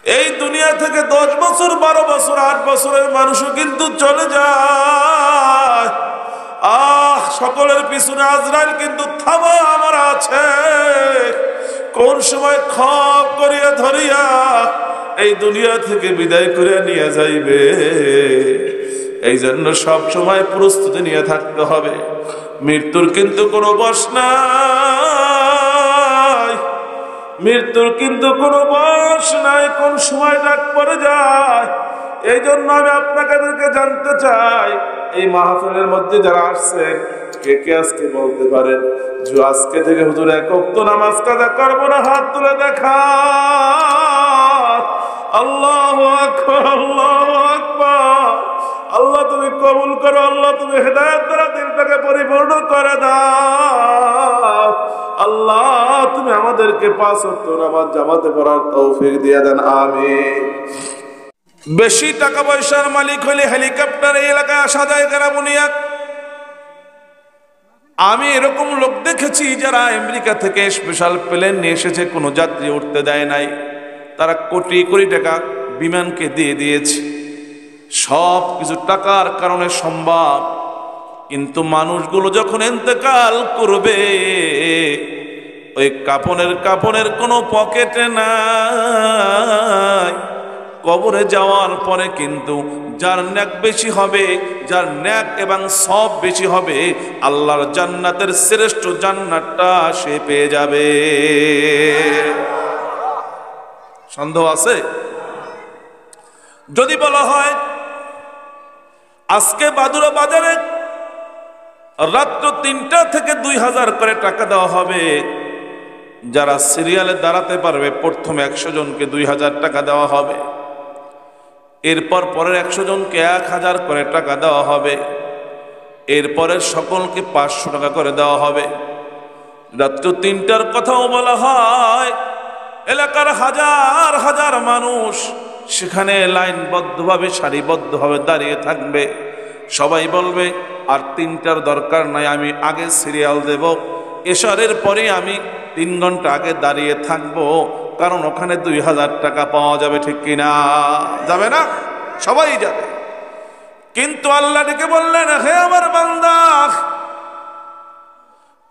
এই দুনিয়া থেকে 10 বছর 12 বছর 8 বছরের মানুষও কিন্তু চলে যায়। সকলের পিছনে আজরাইল কিন্তু থামা আমার আছে, কোন সময় খপ করিয়া ধরিয়া এই দুনিয়া থেকে বিদায় করে নিয়ে যাইবে। এই জন্য সব সময় প্রস্তুতি নিয়ে থাকতে হবে। মৃত্যুর কিন্তু কোনো বয়স নাই, মৃত্যুর কিন্তু কোনো বয়স নাই, কোন সময় ডাক পড়ে যায়। এই জন্য আমি আপনাদেরকে জানতে চাই, এই মাহফিলের মধ্যে যারা আসছেন কে কে আজকে বলতে পারেন যে আজকে থেকে হুজুর এক ওয়াক্ত নামাজ কাজা করবো না? হাত তুলে দেখা। আল্লাহু আকবার, আল্লাহু আকবার। আল্লাহ তুমি কবুল করো, আল্লাহ তুমি হেদায়েত দ্বারা দিলটাকে পরিপূর্ণ করে দাও। আল্লাহ তুমি আমাদেরকে 5 ওয়াক্ত নামাজ জামাতে পড়ার তৌফিক দিয়ে দেন, আমিন। বেশি টাকা পয়সার মালিক হলে হেলিকপ্টার এই এলাকায় আসা যায় কেন বুনিয়াদ? আমি এরকম লোক দেখেছি যারা আমেরিকা থেকে স্পেশাল প্লেন নিয়ে এসেছে, কোনো যাত্রী উঠতে দেয় নাই। তারা কোটি কোটি টাকা বিমানকে দিয়ে দিয়েছে, সব কিছু টাকার কারণে সম্ভব। কিন্তু মানুষগুলো যখন ইন্তেকাল করবে, ওই কাপনের কোনো পকেটে নাই। কবরে যাওয়ার পরে কিন্তু যার নেক বেশি হবে, যার নেক এবং সব বেশি হবে, আল্লাহর জান্নাতের শ্রেষ্ঠ জান্নাতটা সে পেয়ে যাবে। সন্দেহ আছে? যদি বলা হয় আজকে বাদুড়া বাজারে রাত্র 3টা থেকে 2000 করে টাকা দেওয়া হবে, যারা সিরিয়ালে দাঁড়াতে পারবে প্রথম 100 জনকে 2000 টাকা দেওয়া হবে, এরপর পরের 100 জনকে 1000 করে টাকা দেওয়া হবে, এরপরের সকলকে 500 টাকা করে দেওয়া হবে। রাত্র 3টার কথাও বলা হয়, এলাকার হাজার হাজার মানুষ সেখানে লাইনবদ্ধভাবে সারিবদ্ধভাবে দাঁড়িয়ে থাকবে। সবাই বলবে আর 3টার দরকার নাই, আমি আগে সিরিয়াল দেব, এশারের পরে আমি 3 ঘন্টা আগে দাঁড়িয়ে থাকবো, কারণ ওখানে 2000 টাকা পাওয়া যাবে। ঠিক কিনা? যাবে না? সবাই যাবে। কিন্তু আল্লাহ ডেকে বললেন, হে আমার বান্দা,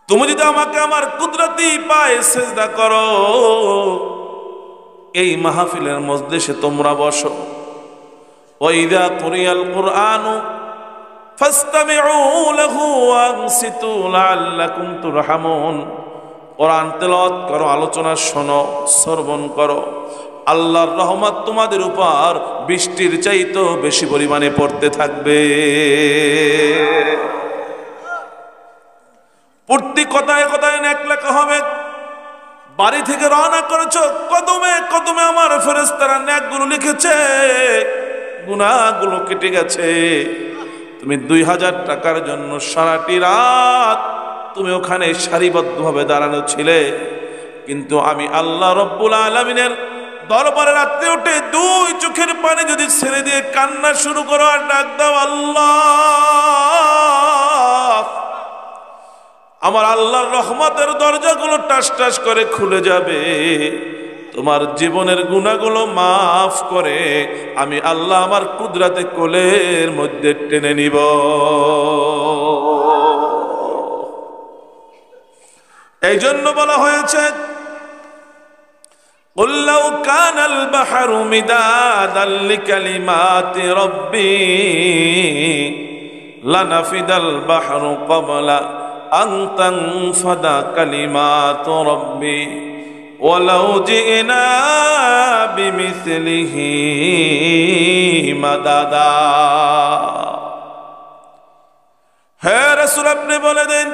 তুমি যদি আমাকে আমার কুদরতি পায়ে সিজদা করো, এই মাহফিলের মজলিসে তোমরা বসো, ওয়াইদা কুরিয়াল কুরআনু ফাসতামিউ লাহু ওয়ানসিতু লাআল্লাকুম তুরহামুন। কোরআন তেলাওয়াত করো, আলোচনা শোনো, শ্রবণ করো, আল্লাহর রহমত তোমাদের উপর বৃষ্টির চাইতেও বেশি পরিমাণে পড়তে থাকবে। প্রতি কথায় কথায় নেক লেখা হবে। বাড়ি থেকে রওনা করেছো, কদমে কদমে আমার ফেরেশতারা নেকগুলো লিখেছে, গুনাহগুলো কেটে গেছে। তুমি 2000 টাকার জন্য সারাটি রাত তুমি ওখানে সারিবদ্ধভাবে দাঁড়ানো ছিলে, কিন্তু আমি আল্লাহ রব্বুল আলামিনের দরবারে রাত্রে উঠে 2 চোখের পানি যদি ছেড়ে দিয়ে কান্না শুরু করো আর ডাক দাও আল্লাহ, আমার আল্লাহর রহমতের দরজাগুলো টাস টাস করে খুলে যাবে, তোমার জীবনের গুনাহগুলো মাফ করে আমি আল্লাহ আমার কুদরতে কোলের মধ্যে টেনে নিব। এই জন্য বলা হয়েছে, قُلْ لَوْ كَانَ الْبَحْرُ مِدَادًا لِكَلِمَاتِ رَبِّي لَنَفِدَ الْبَحْرُ قَبْلَ أَن تَنفَدَ كَلِمَاتُ رَبِّي وَلَوْ جِئْنَا بِمِثْلِهِ مَدَدًا। হে রাসূল, আপনি বলে দেন,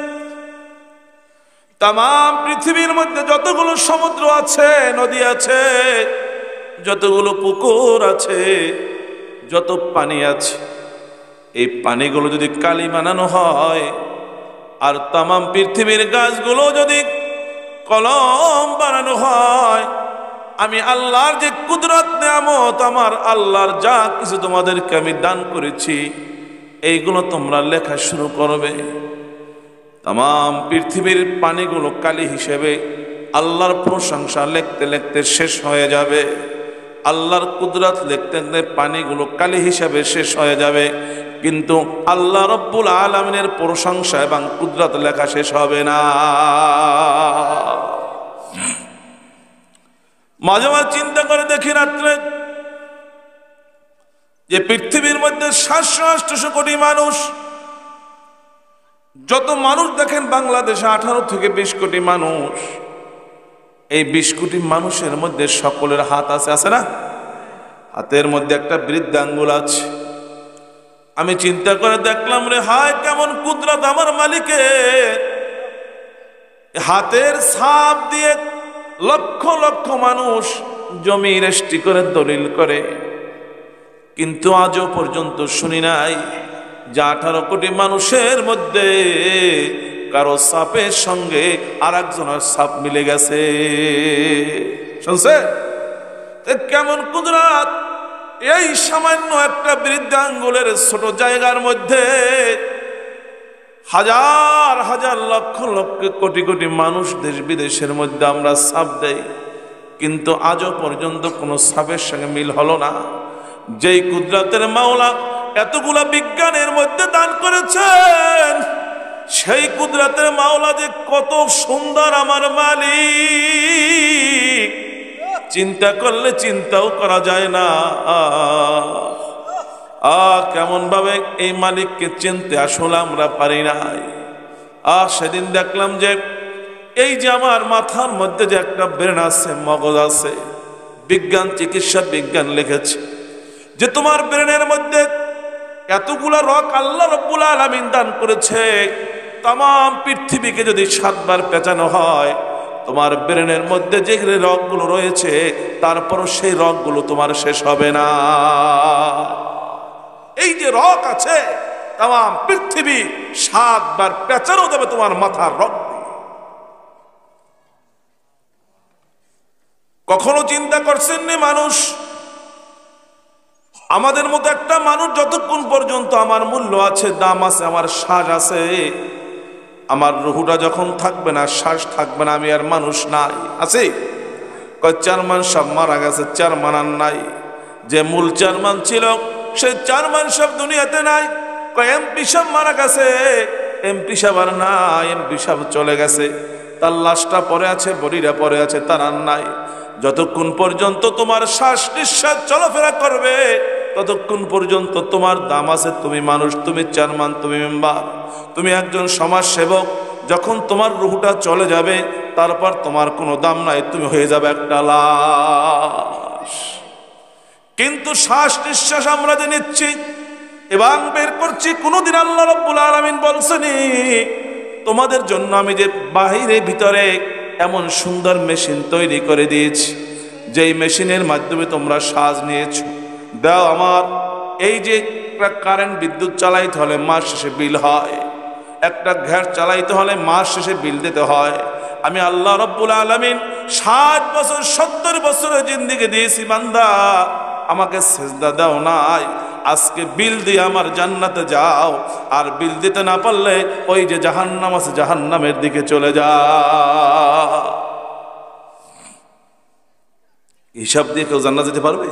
তাম পৃথিবীর মধ্যে যতগুলো সমুদ্র আছে, নদী আছে, যতগুলো পুকুর আছে, যত পানি আছে, এই পানিগুলো যদি কালি বানানো হয়, আর তাম পৃথিবীর গাছগুলো যদি কলম বানানো হয়, আমি আল্লাহর যে কুদরত নিয়ামত, আমার আল্লাহর যা কিছু তোমাদেরকে আমি দান করেছি, এইগুলো তোমরা লেখা শুরু করবে। তাম পৃথিবীর পানিগুলো কালি হিসেবে আল্লাহর প্রশংসা লিখতে লিখতে শেষ হয়ে যাবে। আল্লাহর কুদরত লিখতে লিখতে পানিগুলো কালি হিসাবে শেষ হয়ে যাবে, কিন্তু আল্লাহ রব্বুল আলামিনের প্রশংসা এবং কুদরত লেখা শেষ হবে না। মাঝে মাঝে চিন্তা করে দেখি রাত্রে যে পৃথিবীর মধ্যে 700-800 কোটি মানুষ, যত মানুষ দেখেন বাংলাদেশে 18 থেকে 20 কোটি মানুষ, এই 20 কোটি মানুষের মধ্যে সকলের হাত আছে, আছে না? হাতের মধ্যে একটা বৃদ্ধাঙ্গুল আছে। আমি চিন্তা করে দেখলাম, রে হায় কেমন কুদরত আমার মালিকের, হাতের ছাপ দিয়ে লক্ষ লক্ষ মানুষ জমি রেজিস্ট্রি করে দলিল করে, কিন্তু আজও পর্যন্ত শুনি নাই যে 18 কোটি মানুষের মধ্যে কারো ছাপের সঙ্গে আর একজনের ছাপ মিলে গেছে। শুনছে কেমন কুদরত! এই সামান্য একটা বৃদ্ধাঙ্গুলের ছোট জায়গার মধ্যে হাজার হাজার লক্ষ লক্ষ কোটি কোটি মানুষ দেশ বিদেশের মধ্যে আমরা ছাপ দেই, কিন্তু আজও পর্যন্ত কোনো ছাপের সঙ্গে মিল হলো না। যেই কুদরতের মাওলা এতগুলা বিজ্ঞানের মধ্যে দান করেছেন, সেই কুদরতের মাওলা যে কত সুন্দর আমার মালিক, চিন্তা করলে চিন্তাও করা যায় না। কেমন ভাবে এই মালিককে চিনতে আসলে আমরা পারি নাই। সেদিন দেখলাম যে এই যে আমার মাথার মধ্যে যে একটা ব্রেন আছে, মগজ আছে, বিজ্ঞান, চিকিৎসা বিজ্ঞান লিখেছে যে তোমার ব্রেনের মধ্যে এতগুলা রক আল্লাহ রব্বুল আলামিন দান করেছে, তাম পৃথিবীকে যদি 7 বার পেঁচানো হয়, তোমার ব্রেনের মধ্যে যে রকগুলো রয়েছে তারপরও সেই রকগুলো তোমার শেষ হবে না। এই যে রক আছে, তাম পৃথিবী 7 বার পেঁচানো যাবে তোমার মাথার রক। কখনো চিন্তা করছেন নি মানুষ, আমাদের মতো একটা মানুষ যতক্ষণ পর্যন্ত আমার মূল্য আছে, দাম আছে, আমার শ্বাস আছে, আমার রুহুটা যখন থাকবে না, শ্বাস থাকবে না, আমি আর মানুষ নাই। আছে চেয়ারম্যান সব মারা গেছে, চেয়ারম্যান আর নাই। যে মূল চেয়ারম্যান ছিল সে চেয়ারম্যান সব দুনিয়াতে নাই। এমপি সব মারা গেছে, এমপি সব আর নাই, এমপি সব চলে গেছে, তার লাশটা পড়ে আছে, বডিটা পড়ে আছে, তার আর নাই। যতক্ষণ পর্যন্ত তোমার শ্বাস নিঃশ্বাস চলাফেরা করবে, ততক্ষণ পর্যন্ত তোমার দাম আছে। তুমি মানুষ, তুমি চেয়ারম্যান, তুমি মেম্বার, তুমি একজন সমাজ সেবক। যখন তোমার রুহটা চলে যাবে, তারপর তোমার কোনো দাম নাই, তুমি হয়ে যাবে একটা লাশ। কিন্তু শ্বাস নিঃশ্বাস আমরা যে নিচ্ছি এবং বের করছি, কোনদিন আল্লাহ রাব্বুল আলামিন বলছেনি তোমাদের জন্য আমি যে বাহিরে ভিতরে এমন সুন্দর মেশিন তৈরি করে দিয়েছি, যেই মেশিনের মাধ্যমে তোমরা শ্বাস নিয়েছো। দাও আমার, এই যে কারেন্ট বিদ্যুৎ চালাইতে হলে মাস শেষে বিল হয়, একটা গ্যাস চালাইতে হলে মাস শেষে বিল দিতে হয়। আমি আল্লাহ রাব্বুল আলামিন 60 বছর 70 বছরের জিন্দেগি দিয়েছি, বান্দা আমাকে সিজদা দাও নাই, আজকে বিল দিয়ে আমার জান্নাতে যাও। আর বিল দিতে না পারলে ওই যে জাহান্নাম আছে, জাহান্নামের দিকে চলে যাও। হিসাব দিয়ে কেউ জান্নাত যেতে পারবে?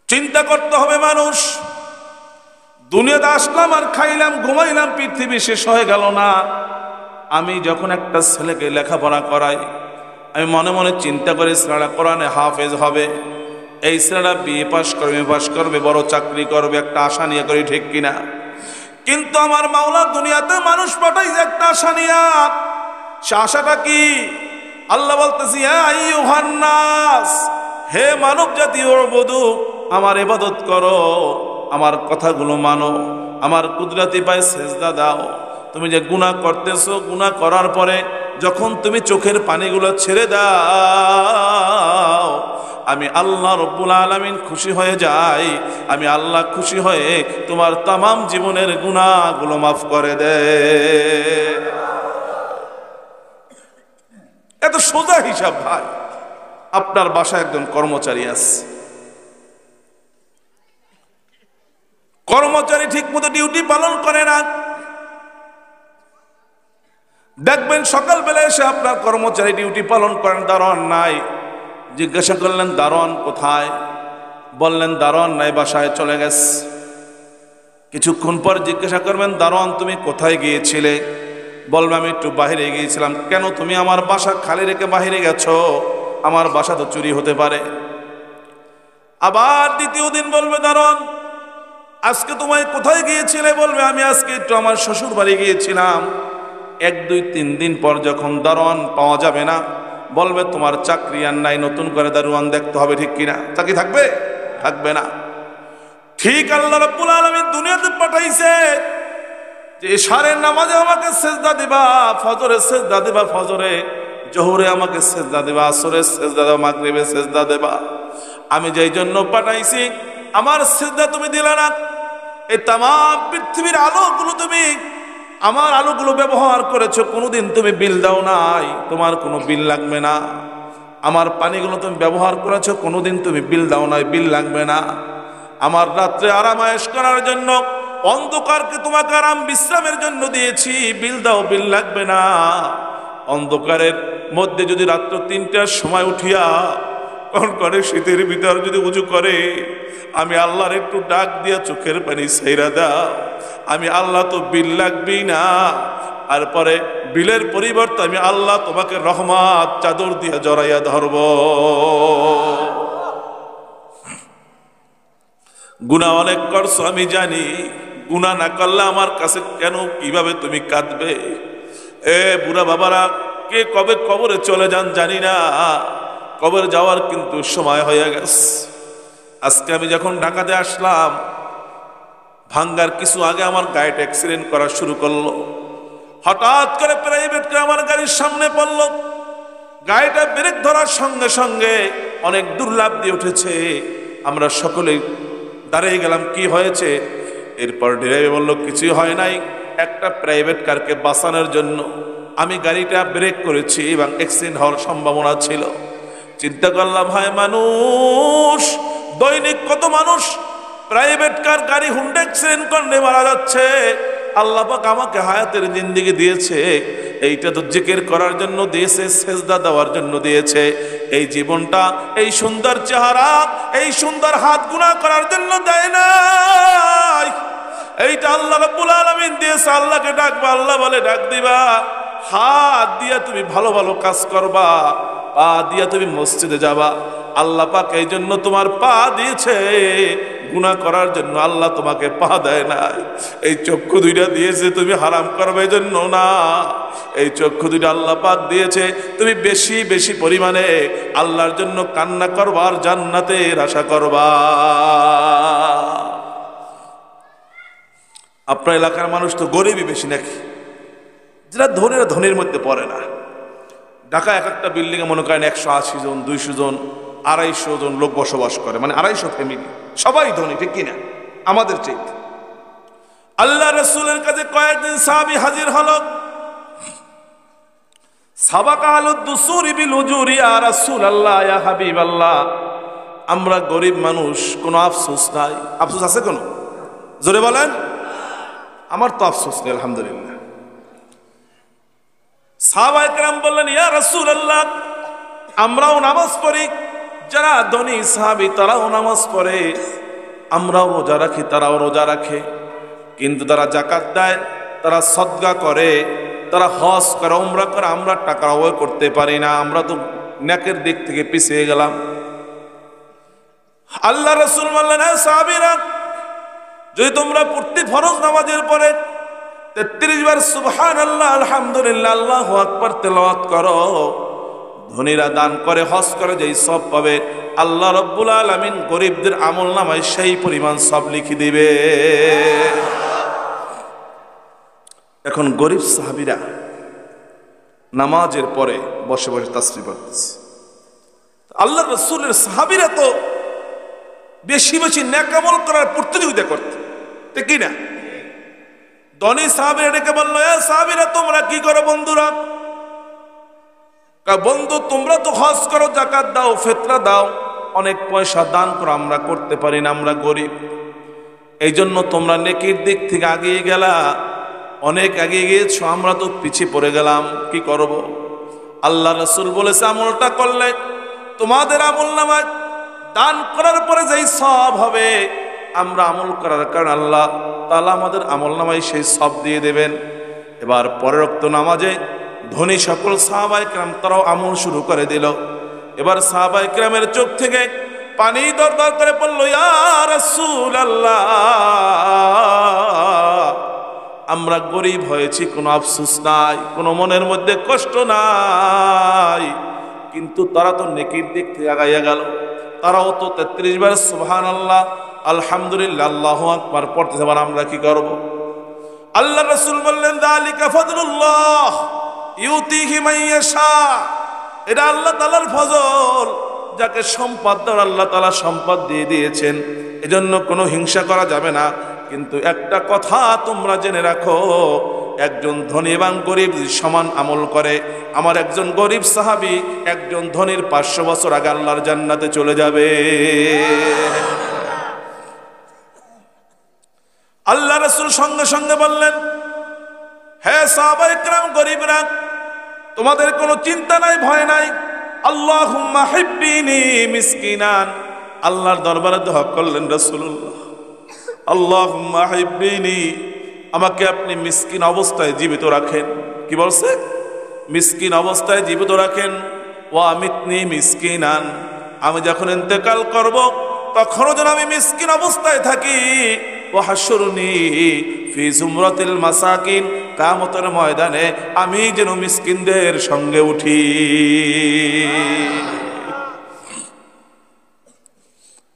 চিন্তা করতে হবে মানুষ। দুনিয়াতে আসলাম আর খাইলাম, ঘুমাইলাম, পৃথিবী শেষ হয়ে গেল না। আমি যখন একটা ছেলেকে লেখাপড়া করাই, আমি মনে মনে চিন্তা করি ছেলেটা কোরআনে হাফেজ হবে, এই ছেলেটা বিএ পাস করবে, বড় চাকরি করবে, একটা আশা নিয়ে করি, ঠিক কিনা? কিন্তু আমার মাওলা দুনিয়াতে মানুষ পাঠাইছে একটা আশা নিয়া। সে আশাটা কি? আল্লাহ বলতেছি, আইয়ুহান নাস, হে মানব জাতি, উবুদু, আমার ইবাদত করো, আমার কথাগুলো মানো, আমার কুদরতি পায়ে সেজদা দাও। তুমি যে গুনাহ করতেছো, গুনাহ করার পরে যখন তুমি চোখের পানিগুলো ছেড়ে দাও, আমি আল্লাহ রব্বুল আলামিন খুশি হয়ে যাই। আমি আল্লাহ খুশি হয়ে তোমার তামাম জীবনের গুনাহগুলো মাফ করে দেয়। এত সোজা হিসাব ভাই। আপনার বাসায় একজন কর্মচারী আছে, কর্মচারী ঠিক মতো ডিউটি পালন করে না, দেখবেন সকালবেলা এসে আপনার কর্মচারী ডিউটি পালন করেন, দারোয়ান নাই, জিজ্ঞাসা করলেন দারোয়ান কোথায়? বললেন দারোয়ান নাই, বাসায় চলে গেছে। কিছুক্ষণ পর জিজ্ঞাসা করবেন দারোয়ান তুমি কোথায় গিয়েছিলে? বলবে আমি একটু বাহিরে গিয়েছিলাম। কেন তুমি আমার বাসা খালি রেখে বাহিরে গেছো? আমার বাসা তো চুরি হতে পারে। আবার দ্বিতীয় দিন বলবে দারোয়ান আজকে তোমায় কোথায় গিয়েছিলে? বলবে আমি আজকে একটু আমার শ্বশুর বাড়ি গিয়েছিলাম। 1 2 3 দিন পর যখন দারোয়ান পাওয়া যাবে না, বলবে তোমার চাকরি আর নাই, নতুন করে দারোয়ান দেখতে হবে, ঠিক কিনা? চাকরি থাকবে? থাকবে না। ঠিক আল্লাহ রাব্বুল আলামিন দুনিয়াতে পাঠাইছে যে ইশারের নামাজে আমাকে সেজদা দিবা, ফজরে সেজদা দিবা, ফজরে জোহরে আমাকে সেজদা দিবা, আসরে সেজদা দেবা, মাগরিবে সেজদা দেবা। আমি যেই জন্য পাঠাইছি আমার সেজদা তুমি দিলে না। এই তাম পৃথিবীর আলোগুলো তুমি আমার আলোগুলো ব্যবহার করেছো, কোনোদিন তুমি বিল দাও নাই, তোমার কোনো বিল লাগবে না। আমার পানিগুলো তুমি ব্যবহার করেছো, কোনোদিন তুমি বিল দাও নাই, বিল লাগবে না। আমার রাত্রে আরামায়েশ করার জন্য অন্ধকারকে তোমাকে আরাম বিশ্রামের জন্য দিয়েছি, বিল দাও, বিল লাগবে না। অন্ধকারের মধ্যে যদি রাত্র 3টার সময় উঠিয়া কোন করে শীতের ভিতর যদি উজু করে, আমি আল্লাহর একটু ডাক দিয়া চোখের পানি ছাইরা দাও, আমি আল্লাহ তো বিল লাগবেই না। আর পরে বিলের পরিবর্তে আমি আল্লাহ তোমাকে রহমত চাদর দিয়া জড়াইয়া ধরব। গুনাহ অনেক করছো আমি জানি, গুনাহ না করলে আমার কাছে কেন কিভাবে তুমি কাঁদবে? বুড়া বাবারা কে কবে কবরে চলে যান জানি না, কবরে যাওয়ার কিন্তু সময় হয়ে গেছে। আজকে আমি যখন ঢাকাতে আসলাম, ভাঙ্গার কিছু আগে আমার গাড়িটা অ্যাক্সিডেন্ট করা শুরু করলো। হঠাৎ করে প্রাইভেট করে আমার গাড়ির সামনে পড়লো। গাড়িটা ব্রেক ধরার সঙ্গে সঙ্গে অনেক দুর্লাভ দিয়ে উঠেছে। আমরা সকলেই দাঁড়িয়ে গেলাম, কি হয়েছে? এরপর ড্রাইভার বললো কিছুই হয় নাই, একটা প্রাইভেট কারকে বাঁচানোর জন্য আমি গাড়িটা ব্রেক করেছি এবং অ্যাক্সিডেন্ট হওয়ার সম্ভাবনা ছিল। চিন্তা করলাম ভাই, মানুষ দৈনিক কত মানুষ প্রাইভেট কার গাড়ি হুন্ডা অ্যাক্সিডেন্ট করলে মারা যাচ্ছে। আল্লাহ পাক আমাকে হায়াতের জিন্দেগি দিয়েছে, এইটা তো জিকির করার জন্য দিয়েছে, সেজদা দেওয়ার জন্য দিয়েছে। এই জীবনটা, এই সুন্দর চেহারা, এই সুন্দর হাত গুনাহ করার জন্য দেয় নাই। এইটা আল্লাহ রাব্বুল আলামিন দিয়েছে। আল্লাহকে ডাকবা, আল্লাহ বলে ডাক দিবা। হাত দিয়া তুমি ভালো ভালো কাজ করবা, পা দিয়া তুমি মসজিদে যাবা। আল্লাহ পাক এই জন্য তোমার পা দিয়েছে, গুনাহ করার জন্য আল্লাহ তোমাকে পা দেয় নাই। এই চক্ষু দুইটা দিয়েছে তুমি হারাম করবে এই জন্য না, এই চক্ষু দুইটা আল্লাহ পাক দিয়েছে তুমি বেশি বেশি পরিমাণে আল্লাহর জন্য কান্না করবা আর জান্নাতের আশা করবা। আপনার এলাকার মানুষ তো গরিবই বেশি নাকি? যারা ধনীরা ধনীর মধ্যে পড়ে না। ঢাকা এক একটা বিল্ডিংয়ে মনে করেন 180 জন, 200 জন, 250 জন লোক বসবাস করে, মানে 250 ফ্যামিলি, সবাই ধনী, ঠিক কিনা? আমাদের চাইতে। আল্লাহ রাসূলের কাছে কয়েকদিন সাহাবী হাজির হলো। সাবাকা আলুদ দুসুরি বিল উজুরি ইয়া রাসূলুল্লাহ, ইয়া হাবিবাল্লাহ, আমরা গরিব মানুষ, কোনো আফসোস নাই। আফসোস আছে কোনো? জোরে বলেন। আমার তো আফসোস নেই আলহামদুলিল্লাহ। সাহাবায়ে কেরাম বললেন ইয়া রাসূলুল্লাহ, আমরাও নামাজ পড়ি, যারা ধনী সাহাবী তারাও নামাজ পড়ে, আমরাও রোজা রাখি, তারাও রোজা রাখে, কিন্তু তারা যাকাত দেয়, তারা সদকা করে, তারা হজ করে, উমরা করে, আমরা টাকা আয় করতে পারি না। আমরা তো নেকের দিক থেকে পিছিয়ে গেলাম। আল্লাহ রাসূল বললেন হে সাহাবীরা, যদি তোমরা প্রতি ফরজ নামাজের পরে 33 বার সুবহানাল্লাহ, আলহামদুলিল্লাহ, আল্লাহু আকবার তেলাওয়াত করো, ধনীরা দান করে, হজ করে, যেই সব পাবে আল্লাহ রাব্বুল আলামিন গরিবদের আমলনামায় সেই পরিমাণ সব লিখে দিবে। এখন গরিব সাহাবীরা নামাজের পরে বসে বসে তাসবিহ পড়তেছে। আল্লাহ রাসূলের সাহাবীরা তো বেশি বেশি নেক আমল করার প্রতিযোগিতা করতে, ঠিক কি না? ধনী সাহাবীরা ডেকে বলল, এ সাহাবীরা তোমরা কি করো বন্ধুরা? বন্ধু তোমরা তো হজ করো, যাকাত দাও, ফিতরা দাও, অনেক পয়সা দান করো, আমরা করতে পারি না, আমরা গরিব। এই জন্য তোমরা নেকির দিক থেকে এগিয়ে গেলা, অনেক এগিয়ে গিয়েছো, আমরা তো পিছিয়ে পড়ে গেলাম, কি করব? আল্লাহ রাসূল বলেছে আমলটা করলে তোমাদের আমলনামায় দান করার পরে যেই সওয়াব হবে, আমরা আমল করার কারণে আল্লাহ তাআলা আমাদের আমলনামায় সেই সওয়াব দিয়ে দেবেন। এবার পরের ওয়াক্ত নামাজে ধনী সকল সাহাবায়ে কেরাম তারাও আমল শুরু করে দিল। এবার সাহাবায়ে কেরামের চোখ থেকে পানি দরদর করে পড়ল, ইয়া রাসূলুল্লাহ, আমরা গরিব হয়েছি, কোনো আফসোস নাই, কোনো মনের মধ্যে কষ্ট নাই, কিন্তু তারা তো নেকির দিক থেকে আগাইয়া গেল। তারাও তো 33 বার সুবহানাল্লাহ আলহামদুলিল্লাহ আল্লাহু আকবার পড়তেছে, আবার আমরা কি করব? আল্লাহ রাসূল বললেন, যালিকা ফাদলুল্লাহ ইউতিহি মান ইয়াশা, এটা আল্লাহ তাআলার ফজল, যাকে সম্পদ দেওয়ার আল্লাহ তাআলা সম্পদ দিয়ে দিয়েছেন, এজন্য কোনো হিংসা করা যাবে না। কিন্তু একটা কথা তোমরা জেনে রাখো, একজন ধনী এবং গরিব সমান আমল করে, আমার একজন গরিব সাহাবী একজন ধনীর 500 বছর আগে আল্লাহর জান্নাতে চলে যাবে। আল্লাহ রাসূল সঙ্গে সঙ্গে বললেন, হে সাহাবায়ে কেরাম, গরিবরা, তোমাদের কোনো চিন্তা নাই, ভয় নাই। আল্লাহুম্মা হিব্বিনি মিসকিনান, আল্লাহর দরবারে দোয়া করলেন রাসূলুল্লাহ, আল্লাহুম্মা হিব্বিনি, আমাকে আপনি মিসকিন অবস্থায় জীবিত রাখেন। কি বলছে? মিসকিন অবস্থায় জীবিত রাখেন। ওয়া আমিতনি মিসকিনান, আমি যখন ইন্তেকাল করব তখনও যেন আমি মিসকিন অবস্থায় থাকি। ওয়া হাশুরনি ফি জুমরাতিল মাসাকিন, কিয়ামতের ময়দানে আমি যেন মিসকিনদের সঙ্গে উঠি।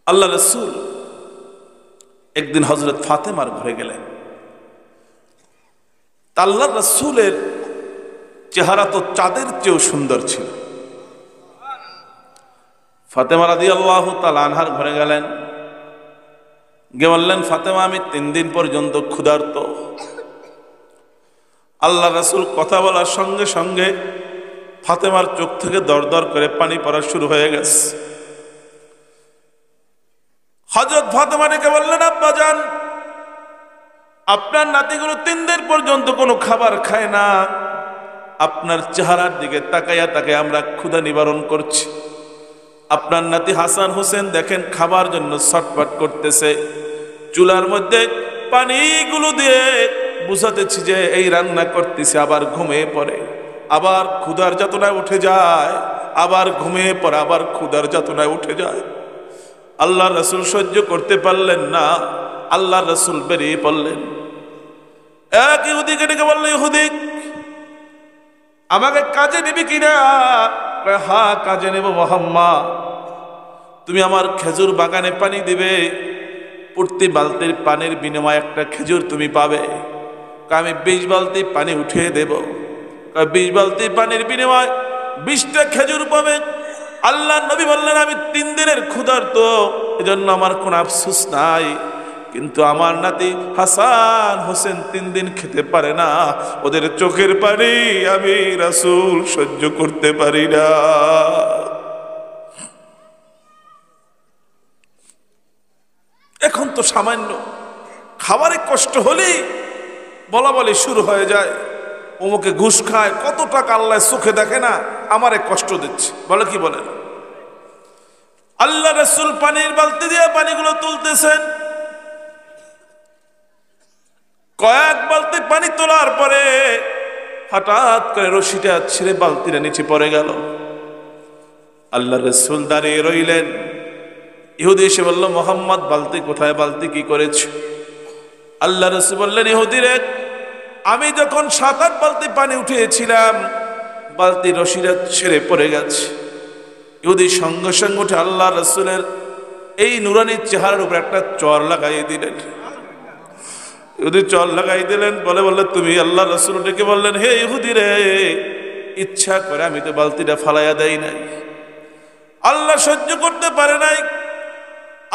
আল্লাহ রাসূল একদিন হযরত ফাতেমার ঘরে গেলেন। আল্লাহ রাসূলের চেহারা তো চাঁদের চেয়েও সুন্দর ছিল। ফাতেমা রাদিয়াল্লাহু তাআলা আনহার ঘরে গেলেন, গিয়ে বললেন, ফাতেমা, আমি 3 দিন পর্যন্ত ক্ষুধার্ত। আল্লাহ রাসূল কথা বলার সঙ্গে সঙ্গে ফাতেমার চোখ থেকে দরদর করে পানি পড়া শুরু হয়ে গেছে। হযরত ফাতেমা ডেকে বললেন, আব্বাজান, আপনার নাতিগুলো 3 দিন পর্যন্ত কোনো খাবার খায় না, আপনার চেহারার দিকে তাকাইয়া তাকাইয়া আমরা ক্ষুধা নিবারণ করছি। আপনার নাতি হাসান হোসেন দেখেন খাবার জন্য ছটফট করতেছে, চুলার মধ্যে পানিগুলো দিয়ে বুঝাতেছি যে এই রান্না করতেছে, আবার ঘুমিয়ে পড়ে, আবার ক্ষুধার যাতনায় উঠে যায়, আবার ঘুমিয়ে পড়ে, আবার ক্ষুধার যাতনায় উঠে যায়। আল্লাহ রাসূল সহ্য করতে পারলেন না, আল্লাহ রাসূল বেরিয়ে পড়লেন। এক ইহুদিকে ডেকে বললেন, ইহুদি, আমাকে কাজে নিবি কিনা? হ্যাঁ, কাজে নেব মুহাম্মদ। তুমি আমার খেজুর বাগানে পানি দিবে, প্রতি বালতির পানির বিনিময়ে একটা খেজুর তুমি পাবে। আমি 20 বালতি পানি উঠিয়ে দেব। 20 বালতি পানির বিনিময়ে 20টা খেজুর পাবে। আল্লাহ নবী বললেন, আমি 3 দিনের ক্ষুধার্ত, এজন্য আমার কোনো আফসোস নাই, কিন্তু আমার নাতি হাসান হোসেন 3 দিন খেতে পারে না, ওদের চোখের পানি আমি রাসূল সহ্য করতে পারি না। এখন তো সামান্য খাবারে কষ্ট হলেই বলা বলি শুরু হয়ে যায়, অমুকে ঘুষ খায়, কত টাকা আল্লাহ চোখে দেখে না, আমারে কষ্ট দিচ্ছে, বলে কি বলেন? আল্লাহ রাসূল পানির বালতি দিয়ে পানিগুলো তুলতেছেন। কয়েক বালতি পানি তোলার পরে হঠাৎ করে রশিটা ছিঁড়ে বালতিটা নিচে পড়ে গেল। আল্লাহ রাসূল দাঁড়িয়ে রইলেন। ইহুদি এসে বলল, মুহাম্মদ, বালতি কোথায়? বালতি কি করেছো? আল্লাহ রাসূল বললেন, ইহুদি রে, আমি যখন 7-8 বালতি পানি উঠিয়েছিলাম, বালতি রশিটা ছিঁড়ে পড়ে গেছে। ইহুদি সঙ্গে সঙ্গে উঠে আল্লাহ রাসূলের এই নুরানি চেহারার উপর একটা চর লাগাই দিলেন। ইহুদি চর লাগাই দিলেন, বলে তুমি আল্লাহ রাসূল ডেকে বললেন, হে ইহুদি রে, ইচ্ছা করে আমি তো বালতিটা ফালাইয়া দেই নাই, আল্লাহ সহ্য করতে পারে নাই।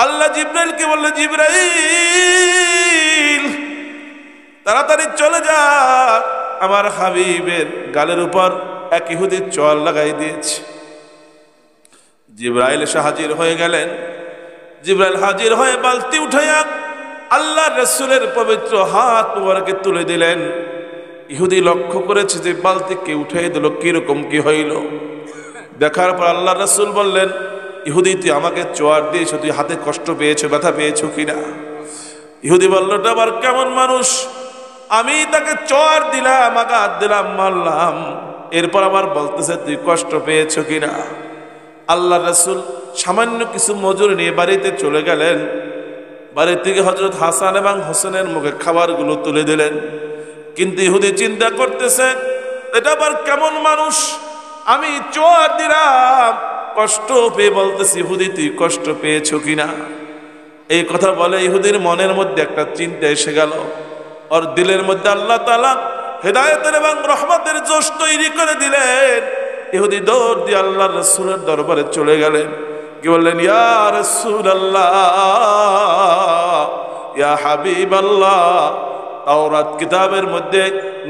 আল্লাহ জিবরাইলকে বললেন, জিবরাইল, তাড়াতাড়ি চলে যা, আমার হাবিবের গালের উপর এক ইহুদি চর লাগাই দিয়েছে। জিবরাইল এসে হাজির হয়ে গেলেন। জিবরাইল হাজির হয়ে বালতি উঠাইয়া আল্লাহ রাসূলের পবিত্র হাত মুবারকে তুলে দিলেন। ইহুদি লক্ষ্য করেছে যে বালতি কে উঠাই দিল, কিরকম কি হইল। দেখার পর আল্লাহ রাসূল বললেন, ইহুদি তুই আমাকে চোয়ার দিয়েছ, তুই হাতে কষ্ট পেয়েছো, ব্যথা পেয়েছো কিনা? ইহুদি বলল, এটা আবার কেমন মানুষ? আমি তাকে চোয়ার দিলাম, আঘাত দিলাম, মারলাম, এরপর আবার বলতেছে তুই কষ্ট পেয়েছো কিনা? আল্লাহ রাসূল সামান্য কিছু মজুরি নিয়ে বাড়িতে চলে গেলেন। বাড়ি থেকে হযরত হাসান এবং হোসেনের মুখে খাবারগুলো তুলে দিলেন। কিন্তু ইহুদি চিন্তা করতেছে, এটা আবার কেমন মানুষ? আমি চোয়ার দিলাম, কষ্ট পেয়ে বলতেছি ইহুদি তুই কষ্ট পেয়েছো কিনা? এই কথা বলে ইহুদির মনের মধ্যে একটা চিন্তা এসে গেল। ওর দিলের মধ্যে আল্লাহ তাআলা হেদায়েতের এবং রহমতের জোশ তৈরি করে দিলেন। ইহুদি দৌড় দিয়ে আল্লাহর রাসূলের দরবারে চলে গেলেন। কি বললেন? ইয়া রাসূলুল্লাহ, ইয়া হাবিবাল্লাহ, তাওরাত কিতাবের মধ্যে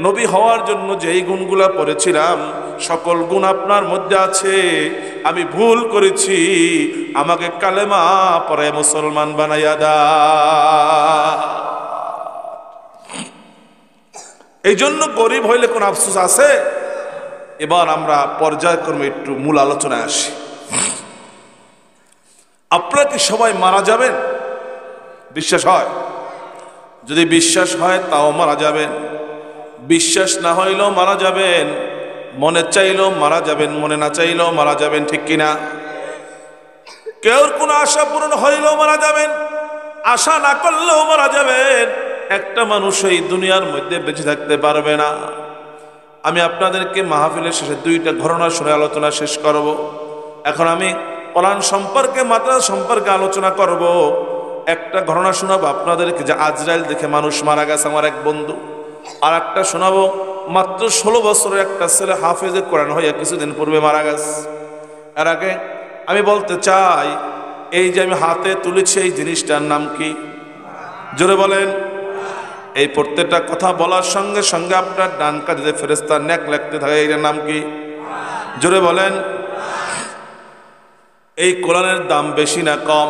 নবী হওয়ার জন্য যেই গুণগুলা পড়েছিলাম সকল গুণ আপনার মধ্যে আছে। আমি ভুল করেছি, আমাকে কালেমা পড়ে মুসলমান বানাইয়া দাও। এই জন্য গরিব হইলে কোন আফসোস আছে? এবার আমরা পর্যায়ক্রমে একটু মূল আলোচনায় আসি। আপনারা কি সবাই মারা যাবেন? বিশ্বাস হয়? যদি বিশ্বাস হয় তাও মারা যাবেন, বিশ্বাস না হইলেও মারা যাবেন, মনে চাইলেও মারা যাবেন, মনে না চাইলেও মারা যাবেন, ঠিক কিনা? কেউ কোনো আশা পূরণ হইলেও মারা যাবেন, আশা না করলেও মারা যাবেন। একটা মানুষ এই দুনিয়ার মধ্যে বেঁচে থাকতে পারবে না। আমি আপনাদেরকে মাহফিলের শেষে দুইটা ঘটনা শুনে আলোচনা শেষ করব। এখন আমি কোরআন সম্পর্কে, মাদ্রাসা সম্পর্কে আলোচনা করব। একটা ঘটনা শোনাবো আপনাদেরকে যে আজরাইল দেখে মানুষ মারা গেছে আমার এক বন্ধু। আর একটা শোনাবো মাত্র 16 বছরের একটা ছেলে হাফেজে কোরআন হইয়া কিছুদিন পূর্বে মারা গেছে। এর আগে আমি বলতে চাই, এই যে আমি হাতে তুলেছি এই জিনিসটার নাম কি? জোরে বলেন। এই প্রত্যেকটা কথা বলার সঙ্গে সঙ্গে আপনার ডান কাঁধে ফেরেশতা নেক লিখতে থাকে, এর নাম কি? জোরে বলেন। এই কোরআনের দাম বেশি না কম?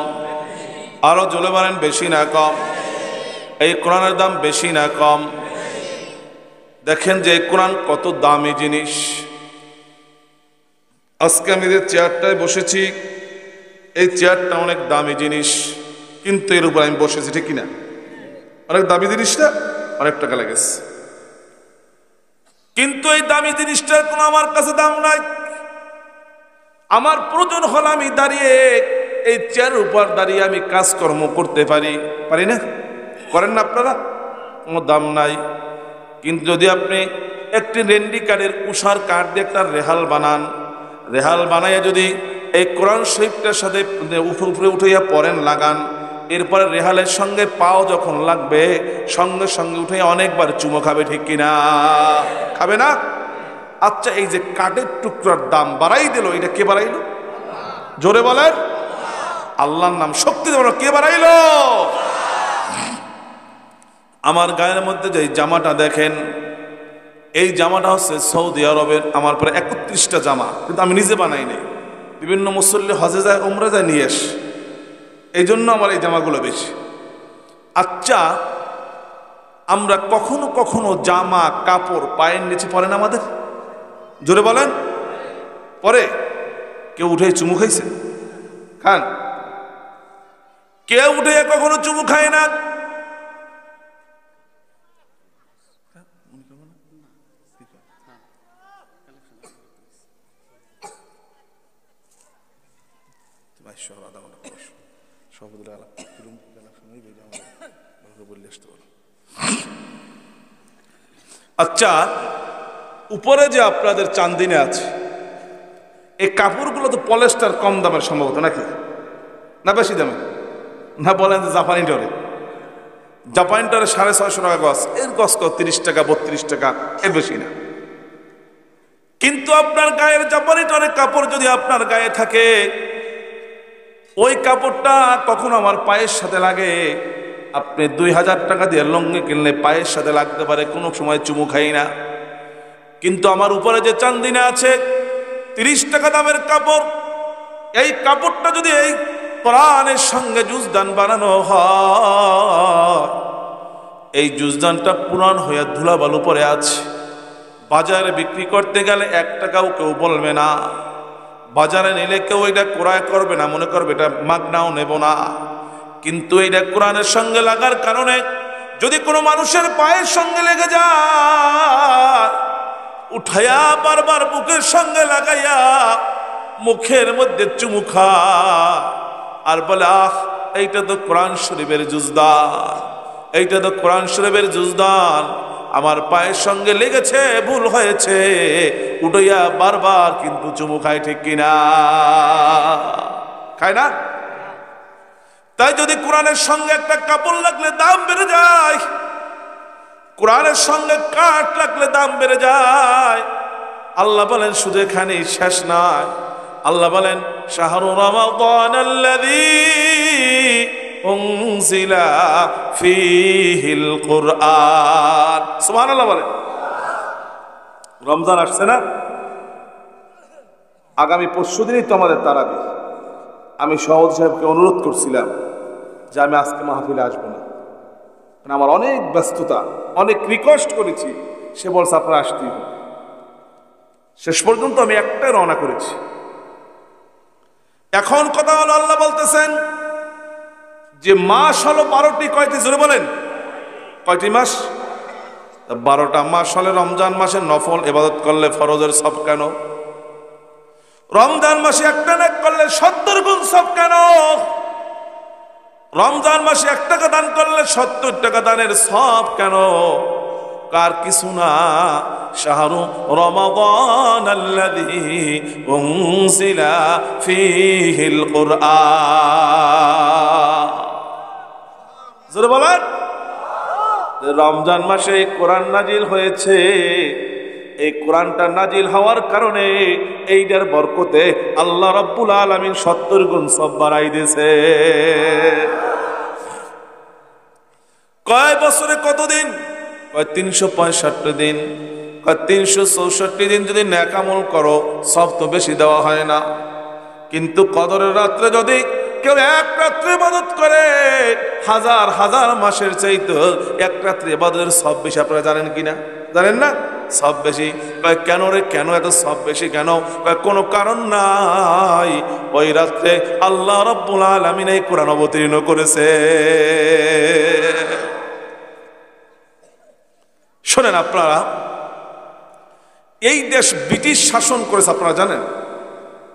আরো জোরে বলেন, বেশি না কম? এই কোরআনের দাম বেশি না কম? দেখেন যে এই কোরআন কত দামি জিনিস। আজকে আমি যে চেয়ারটায় বসেছি, এই চেয়ারটা অনেক দামি জিনিস, কিন্তু এর উপর আমি বসেছি, ঠিক কিনা? অনেক দামি জিনিসটা অনেক টাকা লেগেছে, কিন্তু এই দামি জিনিসটার কোনো আমার কাছে দাম নাই। আমার প্রয়োজন হলে আমি দাঁড়িয়ে এই চেয়ারের উপর দাঁড়িয়ে আমি কাজকর্ম করতে পারি, পারি না? করেন না আপনারা? কোনো দাম নাই। কিন্তু যদি আপনি একটি রেন্ডি কাঠের উষার কাঠ দিয়ে একটা রেহাল বানান, রেহাল বানাইয়া যদি এই কোরআন শরীফটার সাথে উপরে উঠাইয়া পরেন, লাগান, এরপরে রেহালের সঙ্গে পাও যখন লাগবে সঙ্গে সঙ্গে উঠে অনেকবার চুমো খাবে, ঠিক কিনা? খাবে না? আচ্ছা, এই যে কাঠের টুকরার দাম বাড়াই দিল, এটা কে বাড়াইল? জোরে বলেন। আল্লাহর নাম শক্তি দেব, কে বাড়াইল? আমার গায়ের মধ্যে যে জামাটা দেখেন, এই জামাটা হচ্ছে সৌদি আরবের। আমার পরে 31টা জামা, কিন্তু আমি নিজে বানাই নাই, বিভিন্ন মুসল্লি হজে যায়, উমরা যায়, নিয়ে আসে। এই জন্য আমার এই জামাগুলো বেশি। আচ্ছা, আমরা কখনো কখনো জামা কাপড় পায়ের নিচে পরে না আমাদের? জোরে বলেন। পরে কেউ উঠে চুমু খাইছে? খান? কেউ উঠে কখনো চুমু খায় না। আচ্ছা, উপরে যে আপনাদের চান্দিনে আছে, এই কাপড়গুলো তো পলেস্টার কম দামের সম্ভবত, নাকি? না বেশি দামে? না বলেন যে জাপানি টরে, জাপানি টরে 650 টাকা গজ, এর গজ 30 টাকা 32 টাকা, এর বেশি না। কিন্তু আপনার গায়ের জাপানি টরের কাপড় যদি আপনার গায়ে থাকে, ওই কাপড়টা কখনো আমার পায়ের সাথে লাগে। আপনি 2000 টাকা দিয়ে লুঙ্গি কিনলে পায়ের সাথে লাগতে পারে, কোনো সময় চুমু খাই না। কিন্তু আমার উপরে যে চান্দিনা আছে 30 টাকা দামের কাপড়, এই কাপড়টা যদি এই কোরআনের সঙ্গে জুজদান বানানো হয়, এই জুজদানটা পুরান হয়ে ধুলাবালু পরে আছে, বাজারে বিক্রি করতে গেলে 1 টাকাও কেউ বলবে না। বাজারে নিলে কেউ এটা ক্রয় করবে না, মনে করবে এটা মাগনাও নেব না। কিন্তু এটা কোরআনের সঙ্গে লাগার কারণে যদি কোনো মানুষের পায়ের সঙ্গে লেগে যায়, উঠাইয়া বারবার বুকের সঙ্গে লাগাইয়া মুখের মধ্যে চুমু খায় আর বলে, আহ এইটা তো কোরআন শরীফের জুজদান, এইটা তো কোরআন শরীফের জুজদান, আমার পায়ের সঙ্গে লেগেছে, ভুল হয়েছে, উঠাইয়া বারবার কিন্তু চুমু খায়, ঠিক কিনা? খায় না? তাই যদি কোরআনের সঙ্গে একটা কাপড় লাগলে দাম বেড়ে যায়, কোরআনের সঙ্গে কাঠ লাগলে দাম বেড়ে যায়। আল্লাহ বলেন শুধু এখানেই শেষ নয়, আল্লাহ বলেন শাহরু রমাদানাল্লাযী উনজিলা ফীহিল কুরআন। সুবহানাল্লাহ বলেন। রমজান আসছে না? আগামী পরশুদিনই তো আমাদের তারাবি। আমি সহজ সাহেবকে অনুরোধ করছিলাম যে আমি আজকে মাহফিলে আসবো না, কারণ আমার অনেক ব্যস্ততা, অনেক রিকোয়েস্ট করেছি, সে বলছে আপনারা আসতেই হবে। শেষ পর্যন্ত আমি একটাই রওনা করেছি। এখন কথা হলো, আল্লাহ বলতেছেন যে মাস হলো 12টি, কয়টি জোরে বলেন? কয়টি মাস? 12টা মাস হলে রমজান মাসে নফল ইবাদত করলে ফরজের সব কেন? রমজান মাসে একটা নেক করলে 70 গুণ সব কেন? রমজান মাসে 1 টাকা দান করলে 70 টাকা দানের সব কেন? কার কিছু না, শাহরু রমাদানাল্লাযী উনজিলা ফীহিল কুরআন। জোরে বলেন। রমজান মাসে কোরআন নাজিল হয়েছে, এই কোরআনটা নাজিল হওয়ার কারণে এইটার বরকতে আল্লাহ রাব্বুল আলামিন 70 গুণ সব বাড়াই দিয়েছে। কয় বছরে কতদিন? কয় 365 দিন। কয় 364 দিন যদি নেক আমল করো সব তো বেশি দেওয়া হয় না, কিন্তু কদরের রাত্রে যদি কেউ 1 রাত্রে ইবাদত করে হাজার হাজার মাসের চাইতে 1 রাত্রে ইবাদতের সব বেশি। আপনারা জানেন কিনা? জানেন না? সব বেশি। কেন রে, কেন এত সব বেশি কেন? কোনো কারণ নাই, ওই রাত্রে আল্লাহ রাব্বুল আলামিন এই কোরআন অবতীর্ণ করেছে। শোনেন, আপনারা এই দেশ ব্রিটিশ শাসন করেছে, আপনারা জানেন?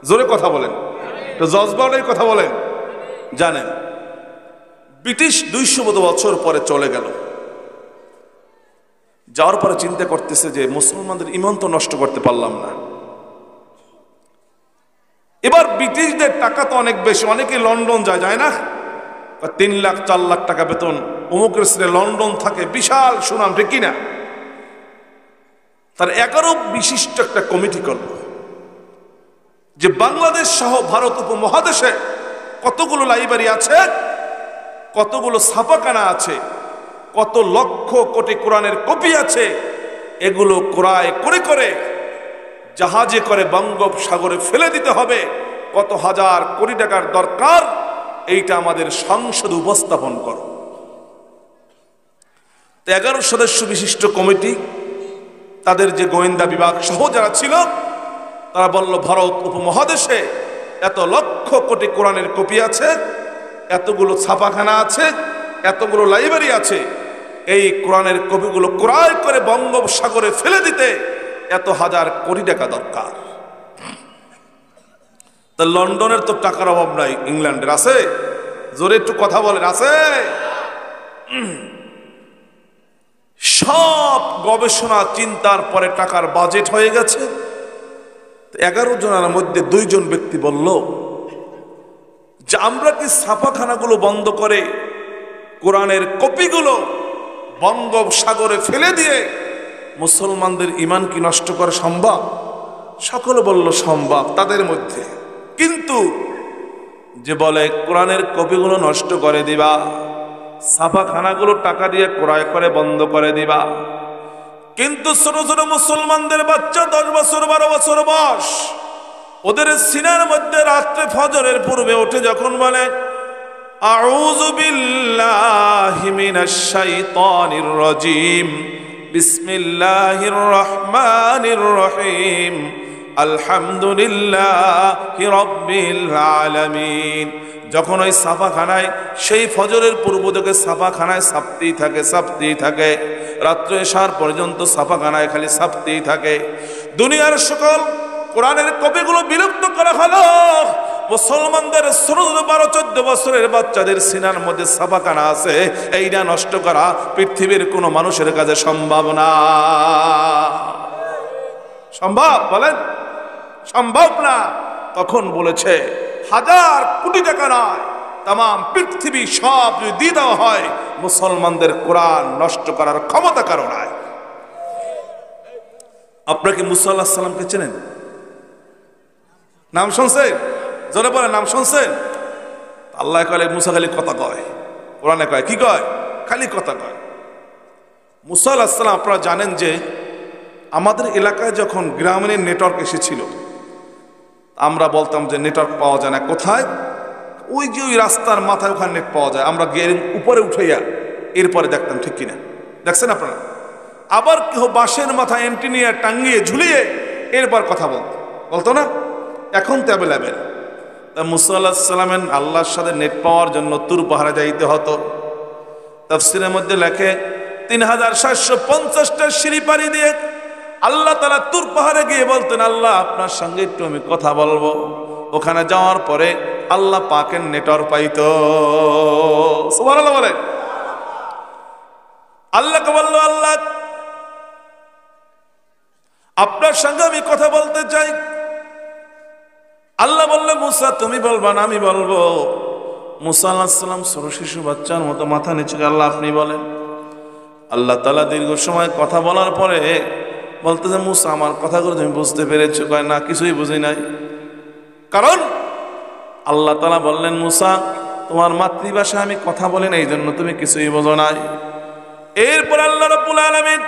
জোরে কথা বলেন, জজবাউলের কথা বলেন। জানেন ব্রিটিশ 200 বছর পরে চলে গেল। যাওয়ার পরে চিন্তা করতেছে যে মুসলমানদের ঈমান তো নষ্ট করতে পারলাম না, এবার ব্রিটিশদের টাকা তো অনেক বেশি, অনেকে লন্ডন যায় না? 3 লাখ 4 লাখ টাকা বেতন, অমুকের ছেলে লন্ডন থাকে, বিশাল সুনাম, ঠিক কিনা? তার 11 বিশিষ্ট একটা কমিটি করল যে বাংলাদেশ সহ ভারত উপমহাদেশে কতগুলো লাইব্রেরি আছে, কতগুলো ছাপাখানা আছে, কত লক্ষ কোটি কোরআনের কপি আছে, এগুলো ক্রয় করে করে জাহাজে করে বঙ্গোপসাগরে ফেলে দিতে হবে। কত হাজার কোটি টাকার দরকার, এইটা আমাদের সংসদে উপস্থাপন করো। 11 সদস্য বিশিষ্ট কমিটি, তাদের যে গোয়েন্দা বিভাগ সহ যারা ছিল, তারা বলল ভারত উপমহাদেশে এত লক্ষ কোটি কোরআনের কপি আছে, এতগুলো ছাপাখানা আছে, এতগুলো লাইব্রেরি আছে, এই কোরআনের কপিগুলো ক্রয় করে বঙ্গোপসাগরে ফেলে দিতে এত হাজার কোটি টাকা দরকার। তা লন্ডনের তো টাকার অভাব নাই, ইংল্যান্ডের আছে? জোরে একটু কথা বলেন, আছে? সব গবেষণা চিন্তার পরে টাকার বাজেট হয়ে গেছে। 11 জনের মধ্যে 2 জন ব্যক্তি বলল যে আমরা কি ছাপাখানাগুলো বন্ধ করে কোরআনের কপিগুলো বঙ্গোপসাগরে ফেলে দিয়ে মুসলমানদের ঈমান কি নষ্ট করা সম্ভব? সকলে বলল সম্ভব তাদের মধ্যে। কিন্তু যে বলে কোরআনের কপিগুলো নষ্ট করে দিবা, ছাপাখানাগুলো টাকা দিয়ে ক্রয় করে বন্ধ করে দিবা, কিন্তু ছোট ছোট মুসলমানদের বাচ্চা 10 বছর 12 বছর বয়স, ওদের সিনার মধ্যে রাত্রে ফজরের পূর্বে উঠে যখন বলে আউযু বিল্লাহি মিনাশ শাইতানির রাজিম বিসমিল্লাহির রহমানির রহিম আলহামদুলিল্লাহি রাব্বিল আলামিন। যখন ওই ছাপাখানায় সেই ফজরের পূর্ব থেকে ছাপাখানায় ছাপতেই থাকে রাত্র এশার পর্যন্ত ছাপাখানায় খালি ছাপতেই থাকে। দুনিয়ার সকল কোরআনের কপিগুলো বিলুপ্ত করা হলো, মুসলমানদের 12-14 বছরের বাচ্চাদের সিনার মধ্যে ছাপাখানা আছে, এইটা নষ্ট করা পৃথিবীর কোনো মানুষের কাছে সম্ভব না। সম্ভব? বলেন সম্ভব না। তখন বলেছে 1000 কোটি টাকা নয়, তাম পৃথিবী সব যদি দিয়ে দেওয়া হয়, মুসলমানদের কোরআন নষ্ট করার ক্ষমতা কারো নাই। আপনারা কি মুসা আলাইহিস সালামকে চেনেন? নাম শুনছেন? জোরে বলেন, নাম শুনছেন? আল্লাহ কয় মুসা খালি কথা কয়, কোরআনে কয় কি কয়? খালি কথা কয়। মুসা আলাইহিস সালাম আপনারা জানেন যে আমাদের এলাকায় যখন গ্রামীণ নেটওয়ার্ক এসেছিল, আমরা বলতাম যে নেটওয়ার্ক পাওয়া যায় না। কোথায়? ওই যে ওই রাস্তার মাথায় ওখানে নেট পাওয়া যায়। আমরা গিয়ে উপরে উঠাইয়া এরপরে দেখতাম, ঠিক কিনা? দেখছেন আপনারা? আবার কেউ বাঁশের মাথায় এন্টিনিয়া টাঙ্গিয়ে ঝুলিয়ে এরপর কথা বলতো না? এখন তো অ্যাভেলেবেল। মুসা আলাইহিস সালামের আল্লাহর সাথে নেট পাওয়ার জন্য তুর পাহাড়ে যাইতে হতো। তাফসীরের মধ্যে লেখে 3750টা সিঁড়ি পাড়ি দিয়ে আল্লাহ তাআলা তুর পাহাড়ে গিয়ে বলতেন, আল্লাহ আপনার সঙ্গে একটু আমি কথা বলবো। ওখানে যাওয়ার পরে আল্লাহ পাকের নেটওয়ার্ক পাইতো। সুবহানাল্লাহ বলে। আল্লাহকে বলল, আল্লাহ আপনার সঙ্গে আমি কথা বলতে চাই। আল্লাহ বললে, মুসা তুমি বলবা না আমি বলবো? মুসা আলাইহিস সালাম ছোট শিশু বাচ্চার মতো মাথা নিচে, আল্লাহ আপনি বলেন। আল্লাহ তাআলা দীর্ঘ সময় কথা বলার পরে বলতেছে, মুসা আমার কথাগুলো তুমি বুঝতে পেরেছো? কয় না, কিছুই বুঝি নাই। কারণ আল্লাহ তাআলা বললেন, মুসা তোমার মাতৃভাষায় আমি কথা বলি না, এই জন্য তুমি কিছুই বোঝো নাই। এরপর আল্লাহ রাব্বুল আলামিন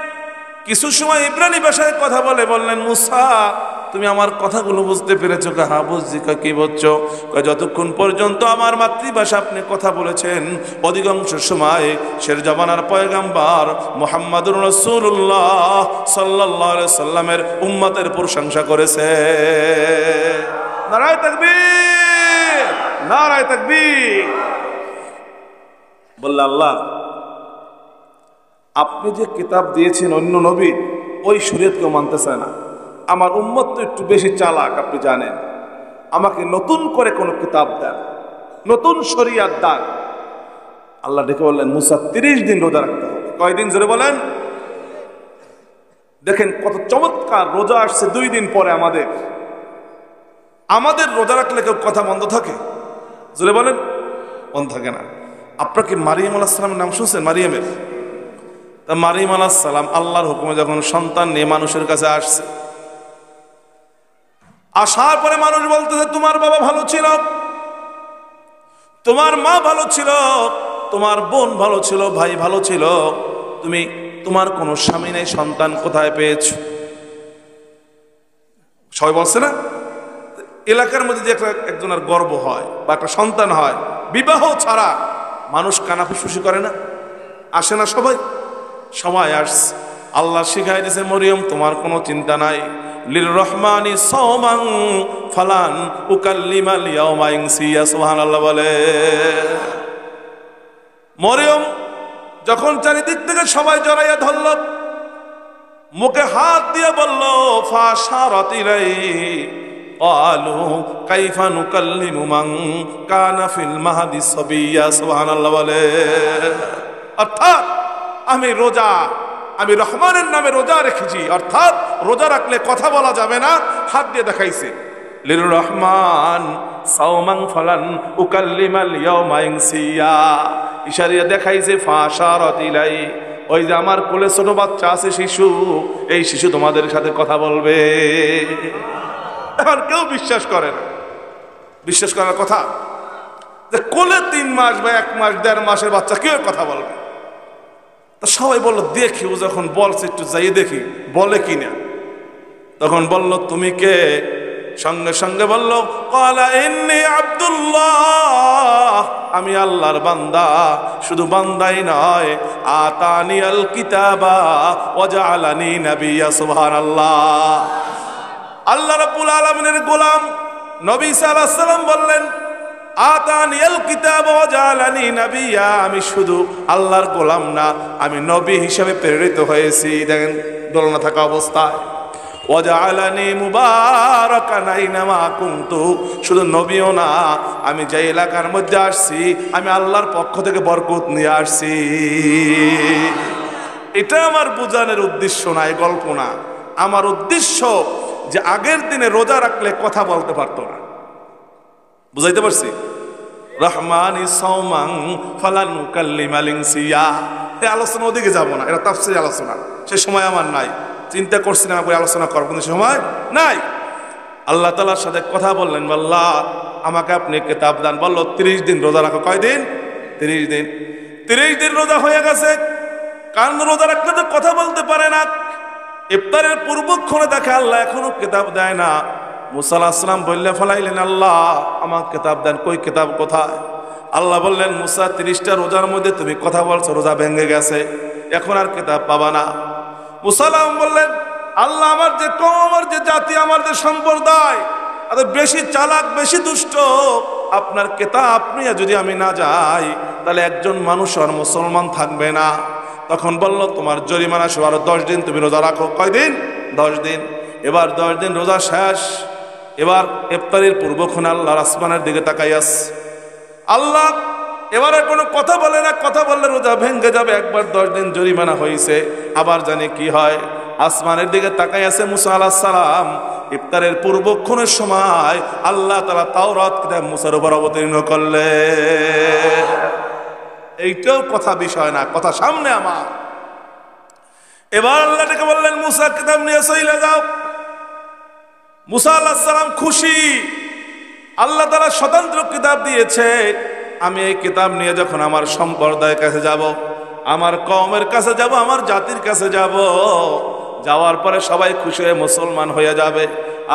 কিছু সময় ইব্রানি ভাষায় কথা বললেন, মুসা তুমি আমার কথাগুলো বুঝতে পেরেছো? হ্যাঁ বুঝছি। কি বুঝছো? যতক্ষণ পর্যন্ত আমার মাতৃভাষা আপনি কথা বলেছেন, অধিকাংশ সময় শের জামানার পয়গাম্বার মুহাম্মাদুর রাসূলুল্লাহ সাল্লাল্লাহু আলাইহি সাল্লামের উম্মতের প্রশংসা করেছে। নারায়ে তাকবীর, নারায়ে তাকবীর। বলল, আল্লাহ আপনি যে কিতাব দিয়েছেন অন্য নবী ওই শরীয়তকে মানতে চায় না। আমার উম্মত তো একটু বেশি চালাক, আপনি জানেন। আমাকে নতুন করে কোন কিতাব দেন, নতুন শরীয়ত দেন। আল্লাহ ডেকে বললেন, মুসা 30 দিন রোজা রাখতে হবে। কয়দিন জোরে বলেন? দেখেন কত চমৎকার রোজা আসছে 2 দিন পরে। আমাদের রোজা রাখলে কেউ কথা বন্ধ থাকে? জোরে বলেন, বন্ধ থাকে না। আপনার কি মারিয়াম আলাইহিস সালামের নাম শুনছেন? মারিয়ামের। মারিয়াম আলাইহিস সালাম আল্লাহর হুকুমে যখন সন্তান নিয়ে মানুষের কাছে আসছে, আসার পরে মানুষ বলতেছে, তোমার বাবা ভালো ছিল, তোমার মা ভালো ছিল, তোমার বোন ভালো ছিল, ভাই ভালো ছিল, তোমার কোনো স্বামী নেই, সন্তান কোথায় পেয়েছো? সবাই বলছে না? এলাকার মধ্যে যে একজনের গর্ব হয় বা একটা সন্তান হয়, বিবাহ ছাড়া মানুষ কানাফুসফুসি করে না? আসে না সবাই? সময় আসছে, আল্লাহ শিখাই দিয়েছে, মরিয়ম তোমার কোনো চিন্তা নাই। লির রহমানি সাওমান ফালান উকাল্লিমাল ইয়াওমা ইনসিয়া। সুবহানাল্লাহ বলে। মরিয়ম যখন চারিদিক থেকে সবাই জড়াইয়া ধরল, মুখে হাত দিয়ে বলল, ফাশারাত ইলাই ক্বালু কাইফা নুকাল্লিমু মান কানা ফিল মাহদি সাবিয়্যা। সুবহানাল্লাহ বলে। অর্থাৎ আমি রহমানের নামে রোজা রেখেছি, অর্থাৎ রোজা রাখলে কথা বলা যাবে না। হাত দিয়ে দেখাইছে, লির রহমান সাওমান ফালান উকাল্লিমাল ইয়াওমা ইনসিয়া। ইশারা দেখাইছে, ফাশারাত ইলাই, ওই যে আমার কোলে ছোট বাচ্চা আছে, শিশু, এই শিশু তোমাদের সাথে কথা বলবে। এখন কেউ বিশ্বাস করে না। বিশ্বাস করার কথা যে কোলে 3 মাস বা 1 মাস 1.5 মাসের বাচ্চা কেউ কথা বলবে? তা সবাই বলল, দেখি ও যখন বলছে একটু যাই দেখি বলে কিনা। তখন বলল, তুমি কে? সঙ্গে সঙ্গে বলল, ক্বালা ইন্নী আব্দুল্লাহ, আমি আল্লাহর বান্দা। শুধু বান্দাই নয়, আতানিয়াল কিতাবা ওয়া জাআলানি নাবিয়্যা। সুবহানাল্লাহ। আল্লাহ রাব্বুল আলামিনের গোলাম নবী সাল্লাল্লাহু আলাইহি সাল্লাম বললেন, আতানিয়াল কিতাব ওয়া জাআলানি নাবিয়্যা, আমি শুধু আল্লাহর গোলাম না, আমি নবী হিসেবে প্রেরিত হয়েছি। দেখেন দোলনা থাকা অবস্থায়, ওয়া জাআলানি মুবারাকান আইনামা কুনতু, শুধু নবীও না, আমি যে এলাকার মধ্যে আসছি আমি আল্লাহর পক্ষ থেকে বরকত নিয়ে আসছি। এটা আমার বুঝানোর উদ্দেশ্য নাই, গল্প না। আমার উদ্দেশ্য যে আগের দিনে রোজা রাখলে কথা বলতে পারতো না, বুঝাইতে পারছি? রহমানি সাওমান ফালানুকাল্লিমাল ইনসিয়া, এই আলোচনা ওদিকে যাব না, এটা তাফসীরের আলোচনা, সে সময় আমার নাই। চিন্তা করছি না করে আলোচনা করব, কিন্তু সময় নাই। আল্লাহ তাআলার সাথে কথা বললেন, আল্লাহ আমাকে আপনি কিতাব দান। বলল 30 দিন রোজা রাখো। কয়দিন? 30 দিন। 30 দিন রোজা হয়ে গেছে, কারণ রোজা রাখলে তো কথা বলতে পারে না। ইফতারের পূর্বক্ষণে দেখে আল্লাহ এখনো কিতাব দেয় না। মুসা আলাইহিস সালাম বললে ফলাইলেন, আল্লাহ আমার কিতাব দেন, কই কিতাব কোথায়? আল্লাহ বললেন, মুসা 30টা রোজার মধ্যে তুমি কথা বলছো, রোজা ভেঙে গেছে, এখন আর কিতাব পাবা না। মুসা আলাইহিস বললেন, আল্লাহ আমার যে কওম, আমার যে জাতি, আমার যে সম্প্রদায় এত বেশি চালাক, বেশি দুষ্ট, আপনার কিতাব নিয়ে যদি আমি না যাই তাহলে একজন মানুষ আর মুসলমান থাকবে না। তখন বলল, তোমার জরিমানা সহ আরো 10 দিন তুমি রোজা রাখো। কয়দিন? 10 দিন। এবার 10 দিন রোজা শেষ। এবার ইফতারের পূর্বক্ষণে আল্লাহর আসমানের দিকে তাকাইয়াস। আল্লাহ এবারে কোনো কথা বলে না, কথা বললে রোজা ভেঙে যাবে। একবার 10 দিন জরিমানা হয়েছে, আবার জানি কি হয়। আসমানের দিকে তাকাই আছে মুসা আলাইহিস সালাম। ইফতারের পূর্বক্ষণের সময় আল্লাহ তাআলা তাওরাত কিতাব মুসার উপর অবতীর্ণ করলেন। এইটাও কথা বিষয় না, কথা সামনে আমার। এবার আল্লাহ ডেকে বললেন, মুসা কিতাব নিয়ে চলে যাও। মুসা আলাইহিস সালাম খুশি, আল্লাহ তাআলা স্বতন্ত্র কিতাব দিয়েছে। আমি এই কিতাব নিয়ে যখন আমার সম্প্রদায়ের কাছে যাব, আমার কওমের কাছে যাব, আমার জাতির কাছে যাব, যাওয়ার পরে সবাই খুশি হয়ে মুসলমান হয়ে যাবে।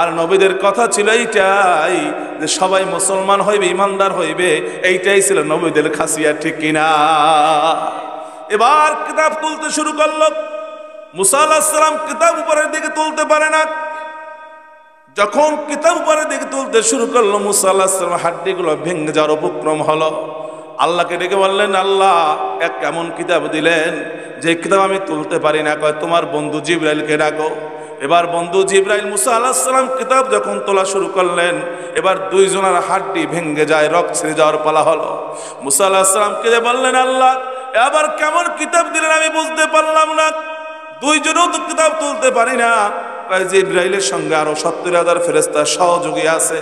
আর নবীদের কথা ছিল এইটাই যে সবাই মুসলমান হইবে, ইমানদার হইবে, এইটাই ছিল নবীদের খাসিয়া, ঠিক কিনা? এবার কিতাব তুলতে শুরু করলো। মুসা আলাইহিস সালাম কিতাব উপরের দিকে তুলতে পারে না। যখন কিতাব উপরের দিকে তুলতে শুরু করলো, মুসা আলাইহিস সালাম হাড্ডিগুলো ভেঙে যাওয়ার উপক্রম হলো। আল্লাহকে ডেকে বললেন, আল্লাহ এক এমন কিতাব দিলেন যে কিতাব আমি তুলতে পারি না। কয়, তোমার বন্ধু জিবরাইলকে ডাকো। এবার বন্ধু জিবরাইল মুসা আলাইহিস সালাম কিতাব যখন তোলা শুরু করলেন, এবার দুইজনের হাড্ডি ভেঙে যায়, রক্ত ছেড়ে যাওয়ার পালা হলো। মুসা আলাইহিস সালামকে বললেন, আল্লাহ এবার কেমন কিতাব দিলেন আমি বুঝতে পারলাম না, দুইজনেও তো কিতাব তুলতে পারি না। কয়, জিবরাইলের সঙ্গে আরো 70,000 ফেরেশতা সহযোগী আছে,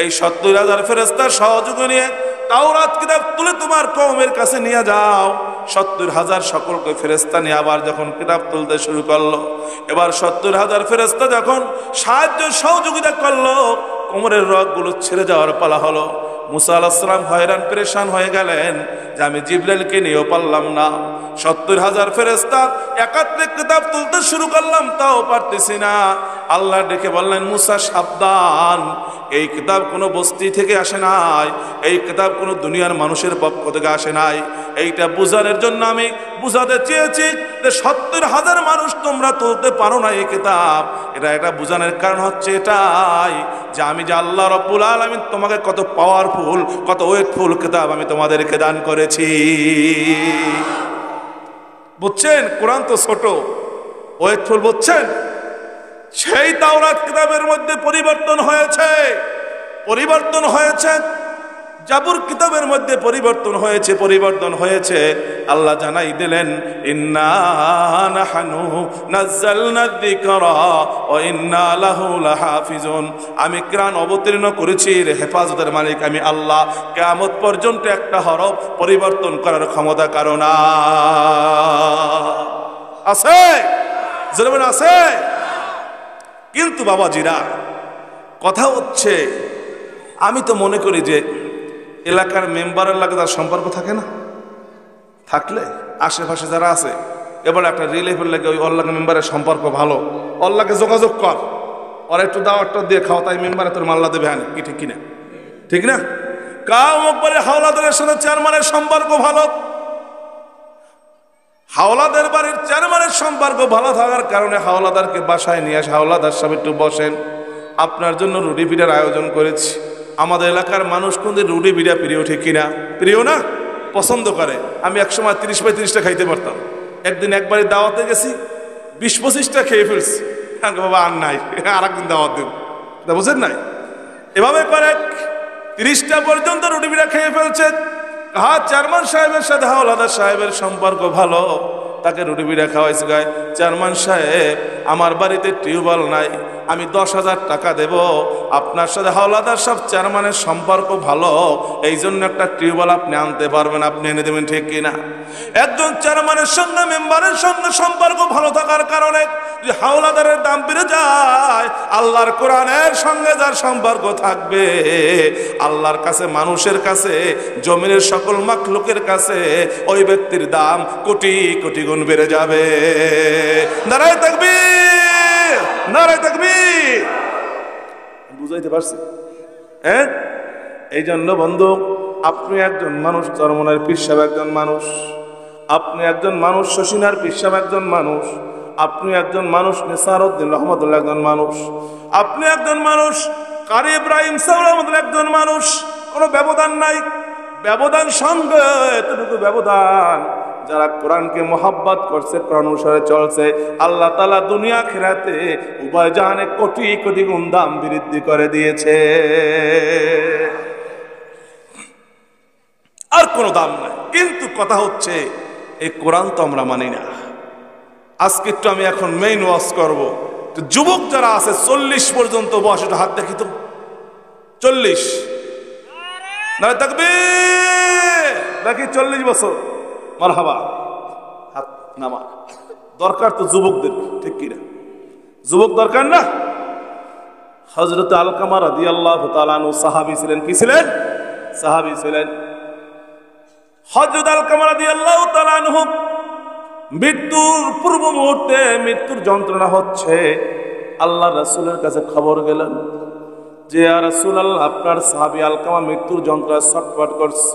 এই 70,000 ফেরেশতার সহযোগী নিয়ে তাওরাত কিতাব তুলে তোমার কওমের কাছে নিয়ে যাও। 70,000 সকলকে ফেরেশতা নিয়ে আবার যখন কিতাব তুলতে শুরু করলো, এবার 70,000 ফেরেশতা যখন সাহায্য সহযোগিতা করলো, কোমরের রগগুলো ছেড়ে যাওয়ার পালা হলো। মুসা আলাইহিস সালাম হয়রান পেরেশান হয়ে গেলেন যে আমি জিবরাইলকে নিয়েও পারলাম না, 70,000 ফেরেশতা একাত্রে কিতাব তুলতে শুরু করলাম, তাও পারতেছি না। আল্লাহ ডেকে বললেন, মুসা সাবধান, এই কিতাব কোনো বস্তি থেকে আসে নাই, এই কিতাব কোনো দুনিয়ার মানুষের পক্ষ থেকে আসে নাই। এইটা বুঝানোর জন্য আমি বুঝাতে চেয়েছি যে 70,000 মানুষ তোমরা তুলতে পারো না এই কিতাব। এটা বুঝানোর কারণ হচ্ছে এটাই যে আমি যে আল্লাহ রাব্বুল আলামিন তোমাকে কত পাওয়ারফুল, কত ওয়েটফুল কিতাব আমি তোমাদেরকে দান করেছি। বুঝছেন? কোরআন তো ছোট, ওয়েটফুল, বুঝছেন? সেই তাওরাত কিতাবের মধ্যে পরিবর্তন হয়েছে, পরিবর্তন হয়েছে। জাবুর কিতাবের মধ্যে পরিবর্তন হয়েছে। আল্লাহ জানাই দিলেন, ইন্না নাহনু নাযালনা যিকরা ওয়া ইন্না লাহু লাহাফিজুন, আমি কোরআন অবতীর্ণ করেছি, এর হেফাজতের মালিক আমি আল্লাহ। কিয়ামত পর্যন্ত একটা হরফ পরিবর্তন করার ক্ষমতা কারো না। আছে? জরুর আছে। কিন্তু বাবাজিরা, কথা হচ্ছে, আমি তো মনে করি যে এলাকার মেম্বারের লাগে তার সম্পর্ক থাকে না, থাকলে আশেপাশে যারা আছে এবার একটা রিলেফের লাগে ওই অল্লাহ মেম্বারের সম্পর্ক ভালো, অল্লাহকে যোগাযোগ কর, ওরা একটু দাওয়াতটা দিয়ে খাও, তাই মেম্বারে তোর মাল্লা দেবে। হ্যাঁ কি ঠিক কিনা? ঠিক না? কাউমবাড়ির হাওলাদারের সাথে চেয়ারম্যানের সম্পর্ক ভালো, হাওলাদার বাড়ির চেয়ারম্যানের সম্পর্ক ভালো থাকার কারণে হাওলাদারকে বাসায় নিয়ে আসে, হাওলাদার সাহেব একটু বসেন, আপনার জন্য রুটি পিঠার আয়োজন করেছি। আমাদের এলাকার মানুষ কোনদিন রুটি পিঠা প্রিয়, ঠিক কিনা? প্রিয় না, পছন্দ করে। আমি একসময় 30-35টা খাইতে পারতাম। একদিন একবারই দাওয়াতে গেছি, 20-25টা খেয়ে ফেলছি। বাবা আর নাই, আর একদিন দাওয়াত দেব, বুঝেন নাই? এভাবে করে 30টা পর্যন্ত রুটি পিঠা খেয়ে ফেলছে। হ্যাঁ, চেয়ারম্যান সাহেবের সাথে হাওলাদার সাহেবের সম্পর্ক ভালো, তাকে রুটি পিঠা খাওয়াইছে। গায়ে, চেয়ারম্যান সাহেব, আমার বাড়িতে টিউবওয়েল নাই, আমি 10,000 টাকা দেব, আপনার সাথে হাওলাদার সাহেব চেয়ারম্যানের সম্পর্ক ভালো, এই জন্য একটা টিউবওয়েল আপনি আনতে পারবেন, আপনি এনে দেবেন, ঠিক কিনা? একজন চেয়ারম্যানের সঙ্গে মেম্বারের সঙ্গে সম্পর্ক ভালো থাকার কারণে যে হাওলাদারের দাম বেড়ে যায়, আল্লাহর কোরআনের সঙ্গে যার সম্পর্ক থাকবে, আল্লাহর কাছে, মানুষের কাছে, জমিনের সকল মাখলুকের কাছে ওই ব্যক্তির দাম কোটি কোটি গুণ বেড়ে যাবে। নারায়ে তাকবীর, নারায়ে তাকবীর। বুঝাইতে পারছি? হ্যাঁ, এই জন্য বন্ধু, আপনি একজন মানুষ, চরমনার পীর সাহেব একজন মানুষ, আপনি একজন মানুষ, শশিনার পীর সাহেব একজন মানুষ, আপনি একজন মানুষ, নিসারউদ্দিন রহমতুল্লাহ একজন মানুষ, আপনি একজন মানুষ, কারি ইব্রাহিম সাহেব রহমতুল্লাহ একজন মানুষ। কোনো ব্যবধান নাই, ব্যবধান সঙ্গে এতটুকু ব্যবধান, যারা কোরআনকে মহব্বত করছে, কোরআন অনুসারে চলছে, আল্লাহ তাআলা দুনিয়া আখিরাতে উভয় জাহানে কোটি কোটি গুণ দাম বৃদ্ধি করে দিয়েছে। আর কোনো দাম নাই। কিন্তু কথা হচ্ছে, এই কোরআন তো আমরা মানি না। আজকে একটু আমি এখন মেইন ওয়াজ করব। যুবক যারা আছে 40 পর্যন্ত বয়স, একটু হাত দেখি তো। 40, নারায়ে তাকবীর, দেখি 40 বছর, মারহাবা, হাত নামা। দরকার তো যুবকদের, ঠিক কিনা? যুবক দরকার না? হযরত আলকামা রাদিয়াল্লাহু তাআলা আনহু সাহাবী ছিলেন। কি ছিলেন? সাহাবী ছিলেন। হযরত আলকামা রাদিয়াল্লাহু তাআলা আনহু মৃত্যুর পূর্ব মুহূর্তে, মৃত্যুর যন্ত্রণা হচ্ছে, আল্লাহ রাসূলের কাছে খবর গেলেন যে ইয়া রাসূলুল্লাহ, আপনার সাহাবী আলকামা মৃত্যুর যন্ত্রণায় ছটফট করছে।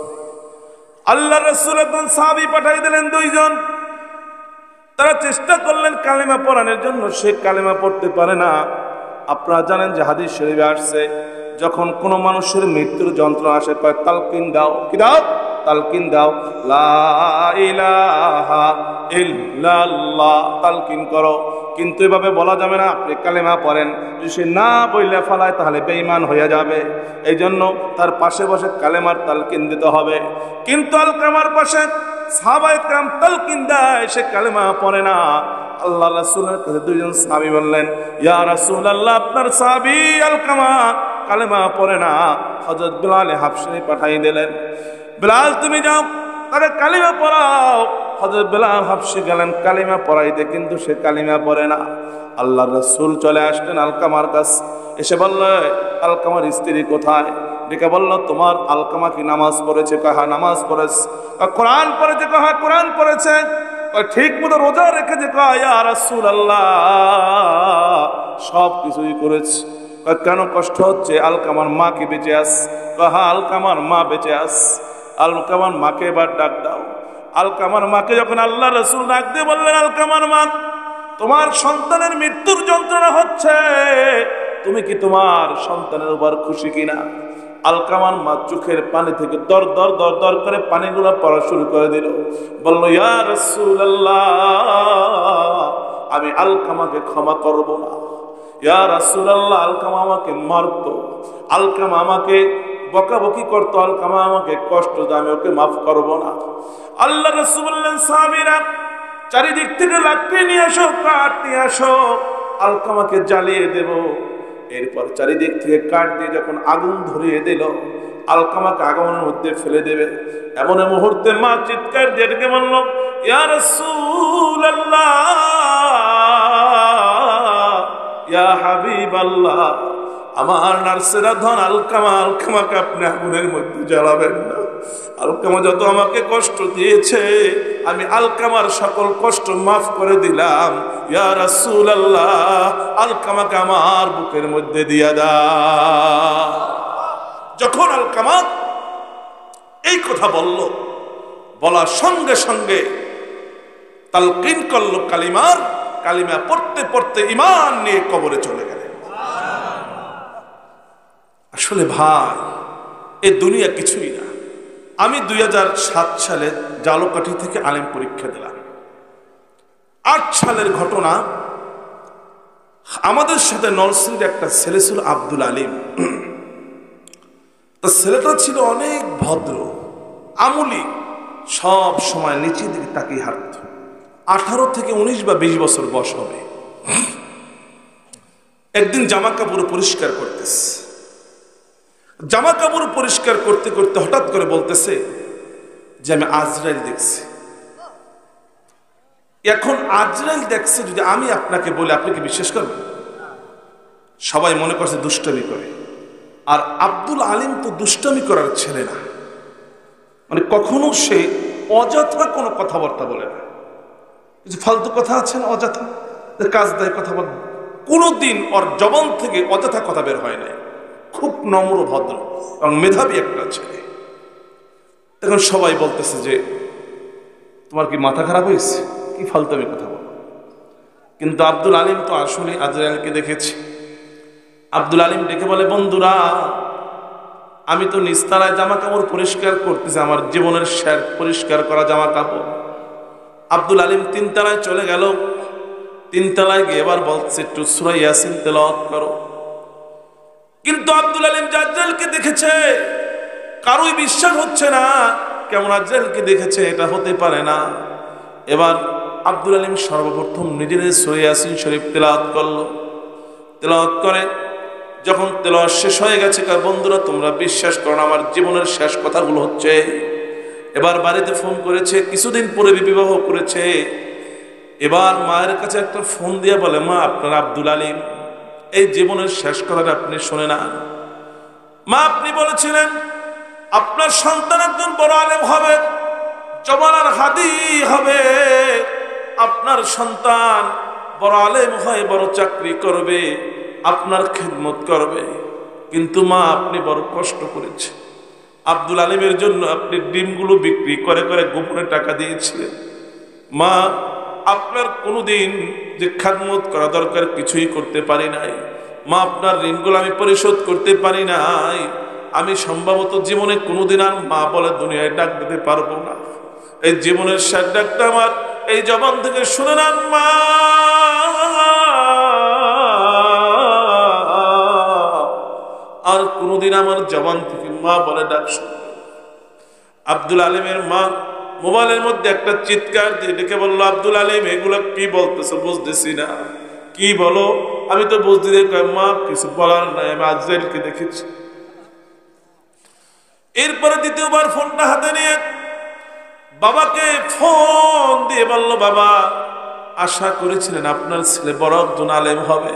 আল্লাহ রাসূল একজন সাহাবী পাঠিয়ে দিলেন, 2 জন। তারা চেষ্টা করলেন কালেমা পড়ানোর জন্য, সে কালেমা পড়তে পারে না। আপনারা জানেন যে হাদিস শরীফে আসছে, যখন কোনো মানুষের মৃত্যুর যন্ত্রণা আসে, কয় তালকিন দাও। কি দাও? তালকিন দাও, লা ইলাহা ইল্লাল্লাহ, তালকিন করো। কিন্তু এভাবে বলা যাবে না, আপনি কালেমা পড়েন, যদি সে না বইলে ফেলায় তাহলে বেঈমান হয়ে যাবে। এই জন্য তার পাশে বসে কালেমার তালকিন দিতে হবে। কিন্তু আলকামার পাশে সাহাবায়ে কেরাম তালকিন দেয়, সে কালেমা পড়ে না। আল্লাহ রাসূলের কাছে 2 জন সাহাবী বললেন, ইয়া রাসূলুল্লাহ, আপনার সাহাবী আলকামা কালেমা পড়ে না। হযরত বিলাল হাবশী পাঠিয়ে দিলেন, বিলাল তুমি যাও, তাকে কালিমা পড়াও। হযরত বিলাল হাবশী গেলেন কালিমা পড়াইতে, কিন্তু সে কালিমা পড়ে না। আল্লাহর রাসূল চলে আসলেন আলকামার কাছে, এসে বলল, আলকামার স্ত্রী কোথায়? ডেকে বলল, তোমার আলকামা কি নামাজ পড়েছে? কয় হ্যাঁ নামাজ পড়েছে। কোরআন পড়েছে? কয় হ্যাঁ কোরআন পড়েছে। ঠিক মতো রোজা রেখেছে? কয় ইয়া রাসূলুল্লাহ, সব কিছুই করেছে। কেন কষ্ট হচ্ছে? আলকামার মা কি বেঁচে আছে? কয় হ্যাঁ আলকামার মা বেঁচে আছে। আলকামার মাকে এবার ডাক দাও। আলকামার মাকে যখন আল্লাহ রাসূল ডাক দিয়ে বললেন, আলকামার মা, তোমার সন্তানের মৃত্যুর যন্ত্রণা হচ্ছে, তুমি কি তোমার সন্তানের উপর খুশি কিনা? আলকামার মা চোখের পানি থেকে দর দর দর দর করে পানিগুলো পড়া শুরু করে দিল। বলল, ইয়া রাসূলুল্লাহ, আমি আলকামাকে ক্ষমা করব না। ইয়া রাসূলুল্লাহ, আলকামা আমাকে মারতো, আলকামা আমাকে বকাবকি করতো, আলকামা আমাকে কষ্ট দেয়, আমি ওকে মাফ করব না। আল্লাহ রাসূল বললেন, সাহাবীরা চারিদিক থেকে লাকড়ি নিয়ে আসো, কাঠ নিয়ে আসো, আলকামাকে জ্বালিয়ে দেব। এরপর চারিদিক থেকে কাঠ দিয়ে যখন আগুন ধরিয়ে দিল, আলকামাকে আগুনের মধ্যে ফেলে দেবে। এমন মুহূর্তে মা চিৎকার দিয়ে ডেকে বলল, ইয়া রাসূলুল্লাহ, ইয়া হাবিবাল্লাহ, আমার নার্সেরা ধন আলকামা, আলকামাকে আপনি আগুনের মধ্যে জ্বালাবেন না। আলকামা যত আমাকে কষ্ট দিয়েছে, আমি আলকামার সকল কষ্ট মাফ করে দিলাম। ইয়া রাসূলুল্লাহ, আলকামাকে আমার বুকের মধ্যে দিয়া দাও। যখন আলকামা এই কথা বলল, বলার সঙ্গে সঙ্গে তালকিন করল কালিমার, কালিমা পড়তে পড়তে ঈমান নিয়ে কবরে চলে গেলেন। আসলে ভাই এ দুনিয়া কিছুই না। আমি 2007 সালে জালকাঠি থেকে আলেম পরীক্ষা দিলাম। 8 সালের ঘটনা, আমাদের সাথে নরসিংদীর একটা ছেলে ছিল আব্দুল আলিম। তো ছেলেটা ছিল অনেক ভদ্র, আমলি, সব সময় নিচের দিকে তাকিয়ে হাঁটত। 18 থেকে 19 বা 20 বছর বয়স হবে। একদিন জামা কাপড় পরিষ্কার করতেছে, জামা কাপড় পরিষ্কার করতে করতে হঠাৎ করে বলতেছে যে আমি আজরাইল দেখছি। এখন আজরাইল দেখছে যদি আমি আপনাকে বলি, আপনি কি বিশ্বাস করবেন? সবাই মনে করছে দুষ্টামি করে। আর আব্দুল আলিম তো দুষ্টামি করার ছেলে না, মানে কখনো সে অযথা কোনো কথাবার্তা বলে না। কিছু ফালতু কথা আছে না, অযথা কাজ দেয় কথা বলে, কোনোদিন ওর জবান থেকে অযথা কথা বের হয় নাই। খুব নম্র, ভদ্র এবং মেধাবী একটা ছেলে। এখন সবাই বলতেছে যে তোমার কি মাথা খারাপ হয়েছে, কি ফালতু কথা বলো। কিন্তু আব্দুল আলিম তো আসলে আজরাইলকে দেখেছে। আব্দুল আলিম ডেকে বলে, বন্ধুরা আমি তো নিস্তারায় জামা কাপড় পরিষ্কার করতেছি, আমার জীবনের শেষ পরিষ্কার করা জামা কাপড়। আব্দুল আলিম 3 তলায় চলে গেল। 3 তলায় গিয়ে এবার বলছে একটু সূরা ইয়াসিন তেলাওয়াত করো। কিন্তু আব্দুল আলিম আজরাইলকে দেখেছে, কারোই বিশ্বাস হচ্ছে না কেমন আজরাইলকে দেখেছে, এটা হতে পারে না। এবার আব্দুল আলিম সর্বপ্রথম নিজের সূরা ইয়াসিন শরীফ তেলাওয়াত করলো। তেলাওয়াত করে যখন তেলাওয়াত শেষ হয়ে গেছে, কার বন্ধুরা তোমরা বিশ্বাস করো না, আমার জীবনের শেষ কথাগুলো হচ্ছে। এবার বাড়িতে ফোন করেছে, কিছুদিন পরে বিবাহ করেছে। এবার মায়ের কাছে একটা ফোন দিয়ে বলে, মা আপনার আব্দুল আলিম এই জীবনের শেষ কথাটা আপনি শুনে না। মা আপনি বলেছিলেন আপনার সন্তান একজন বড় আলেম হবে, জমানার হাদি হবে, আপনার সন্তান বড় আলেম হয়, বড় চাকরি করবে, আপনার খেদমত করবে। কিন্তু মা আপনি বড় কষ্ট করেছে, আব্দুল আলিমের জন্য আপনি ডিমগুলো বিক্রি করে করে গোপনে টাকা দিয়েছিলেন। মা আপনার কোনোদিন যে খেদমত করা দরকার কিছুই করতে পারি নাই। মা আপনার ঋণগুলো আমি পরিশোধ করতে পারি নাই। আমি সম্ভবত জীবনে কোনোদিন আর মা বলে দুনিয়ায় ডাক দিতে পারবো না। এই জীবনের শেষ ডাকটা আমার এই জবান থেকে শুনে নেন মা। আর কোনোদিন আমার জবান থেকে মা বলে ডাক শুনবে। আব্দুল আলিমের মা মোবাইলের মধ্যে একটা চিৎকার দিয়ে ডেকে বললো, আব্দুল আলিম এগুলো কি বলতেছো, বুঝতেছি না, কি বলো? আমি তো বুঝতে দেখলাম মা কিছু বলার নাই, আমি আজরাইলকে দেখেছি। এরপরে দ্বিতীয়বার ফোনটা হাতে নিয়ে বাবাকে ফোন দিয়ে বললো, বাবা আশা করেছিলেন আপনার ছেলে বড় একজন আলেম হবে,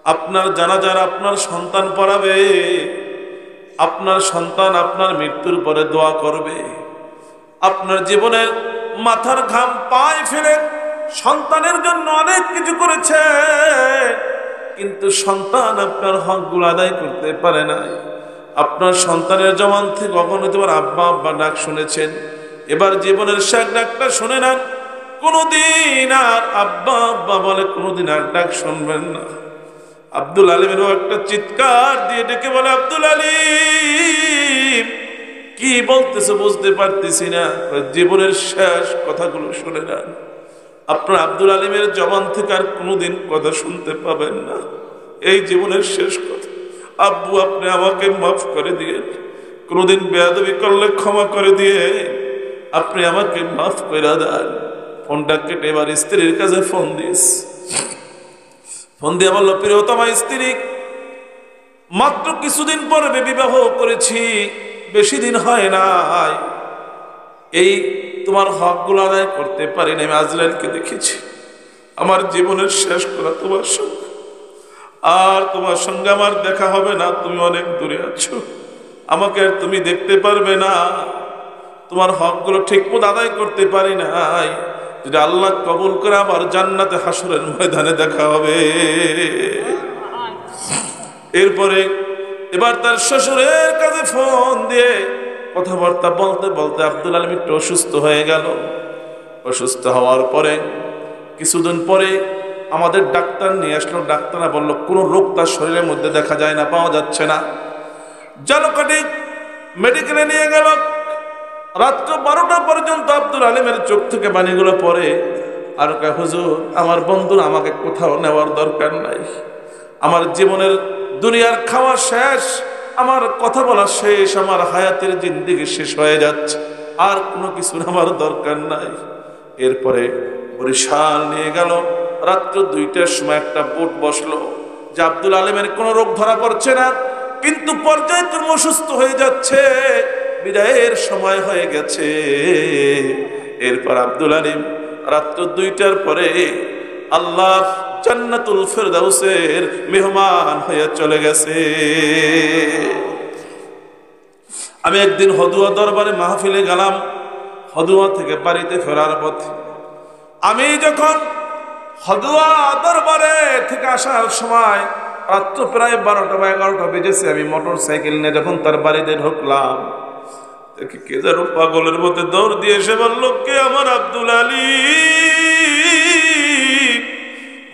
আপনার জানাজার আপনার সন্তান পড়াবে, আপনার সন্তান আপনার মৃত্যুর পরে দোয়া করবে, আপনার জীবনের মাথার ঘাম পায়ে ফেলে সন্তানের জন্য অনেক কিছু করেছে, কিন্তু সন্তান আপনার হকগুলো আদায় করতে পারে নাই। আপনার সন্তানের জবান থেকে কখনো তোমার আব্বা আব্বা ডাক শুনেছেন, এবার জীবনের শেষ ডাকটা শুনে নেন। কোনোদিন আর আব্বা আব্বা বলে কোনোদিন আর ডাক শুনবেন না। আব্দুল আলিমেরও একটা চিৎকার দিয়ে ডেকে বলে, আব্দুল আলিম কি বলতেছে বুঝতে পারতেছি না, জীবনের শেষ কথাগুলো শুনে নেন। আপনার আব্দুল আলিমের জবান থেকে আর কোনোদিন কথা শুনতে পাবেন না, এই জীবনের শেষ কথা। আব্বু আপনি আমাকে মাফ করে দিয়ে, কোনোদিন বেয়াদবি করলে ক্ষমা করে দিয়ে আপনি আমাকে মাফ করে দেন। ফোনটা কেটে এবার স্ত্রীর কাছে ফোন দিস। ফোন দিয়ে বললো, প্রিয়তমা স্ত্রী, মাত্র কিছুদিন পরে বিবাহ করেছি, বেশি দিন হয় নাই, এই তোমার হকগুলো আদায় করতে পারি না। আমি আজরাইলকে দেখেছি, আমার জীবনের শেষ করা তোমার সঙ্গে, আর তোমার সঙ্গে আমার দেখা হবে না, তুমি অনেক দূরে আছো, আমাকে আর তুমি দেখতে পারবে না, তোমার হকগুলো ঠিক মতো আদায় করতে পারি নাই। যদি আল্লাহ কবুল করে আবার জান্নাতে হাসরের ময়দানে দেখা হবে। এরপরে এবার তার শ্বশুরের কাছে ফোন দিয়ে কথাবার্তা বলতে বলতে আব্দুল আলিম একটু অসুস্থ হয়ে গেল। অসুস্থ হওয়ার পরে কিছুদিন পরে আমাদের ডাক্তার নিয়ে আসলো। ডাক্তাররা বললো কোনো রোগ তার শরীরের মধ্যে দেখা যায় না, পাওয়া যাচ্ছে না। জালকাঠি মেডিকেলে নিয়ে গেল। রাত্র 12টা পর্যন্ত আব্দুল আলিমের চোখ থেকে পানিগুলো পড়ে। আর কয়, হুজুর আমার বন্ধুরা আমাকে কোথাও নেওয়ার দরকার নাই, আমার জীবনের দুনিয়ার খাওয়া শেষ, আমার কথা বলা শেষ, আমার হায়াতের জিন্দেগি শেষ হয়ে যাচ্ছে, আর কোনো কিছুর আমার দরকার নাই। এরপরে বরিশাল নিয়ে গেল। রাত্র 2টার সময় একটা বোট বসলো যে আব্দুল আলিমের কোনো রোগ ধরা পড়ছে না, কিন্তু পর্যায়ক্রমে অসুস্থ হয়ে যাচ্ছে, বিদায়ের সময় হয়ে গেছে। এরপর আব্দুল আলিম রাত্র 2টার পরে আল্লাহর জান্নাতুল ফেরদাউসের মেহমান হয়ে চলে গেছে। আমি একদিন হদুয়া দরবারে মাহফিলে গেলাম। হদুয়া থেকে বাড়িতে ফেরার পথে আমি যখন হদুয়া দরবারে থেকে আসার সময় রাত্র প্রায় 12টা বা 11টা বেজেছে, আমি মোটর সাইকেল নিয়ে যখন তার বাড়িতে ঢুকলাম, দেখি কে যেন পাগলের মধ্যে দৌড় দিয়ে এসে বলল, কে? আমার আব্দুল আলিম।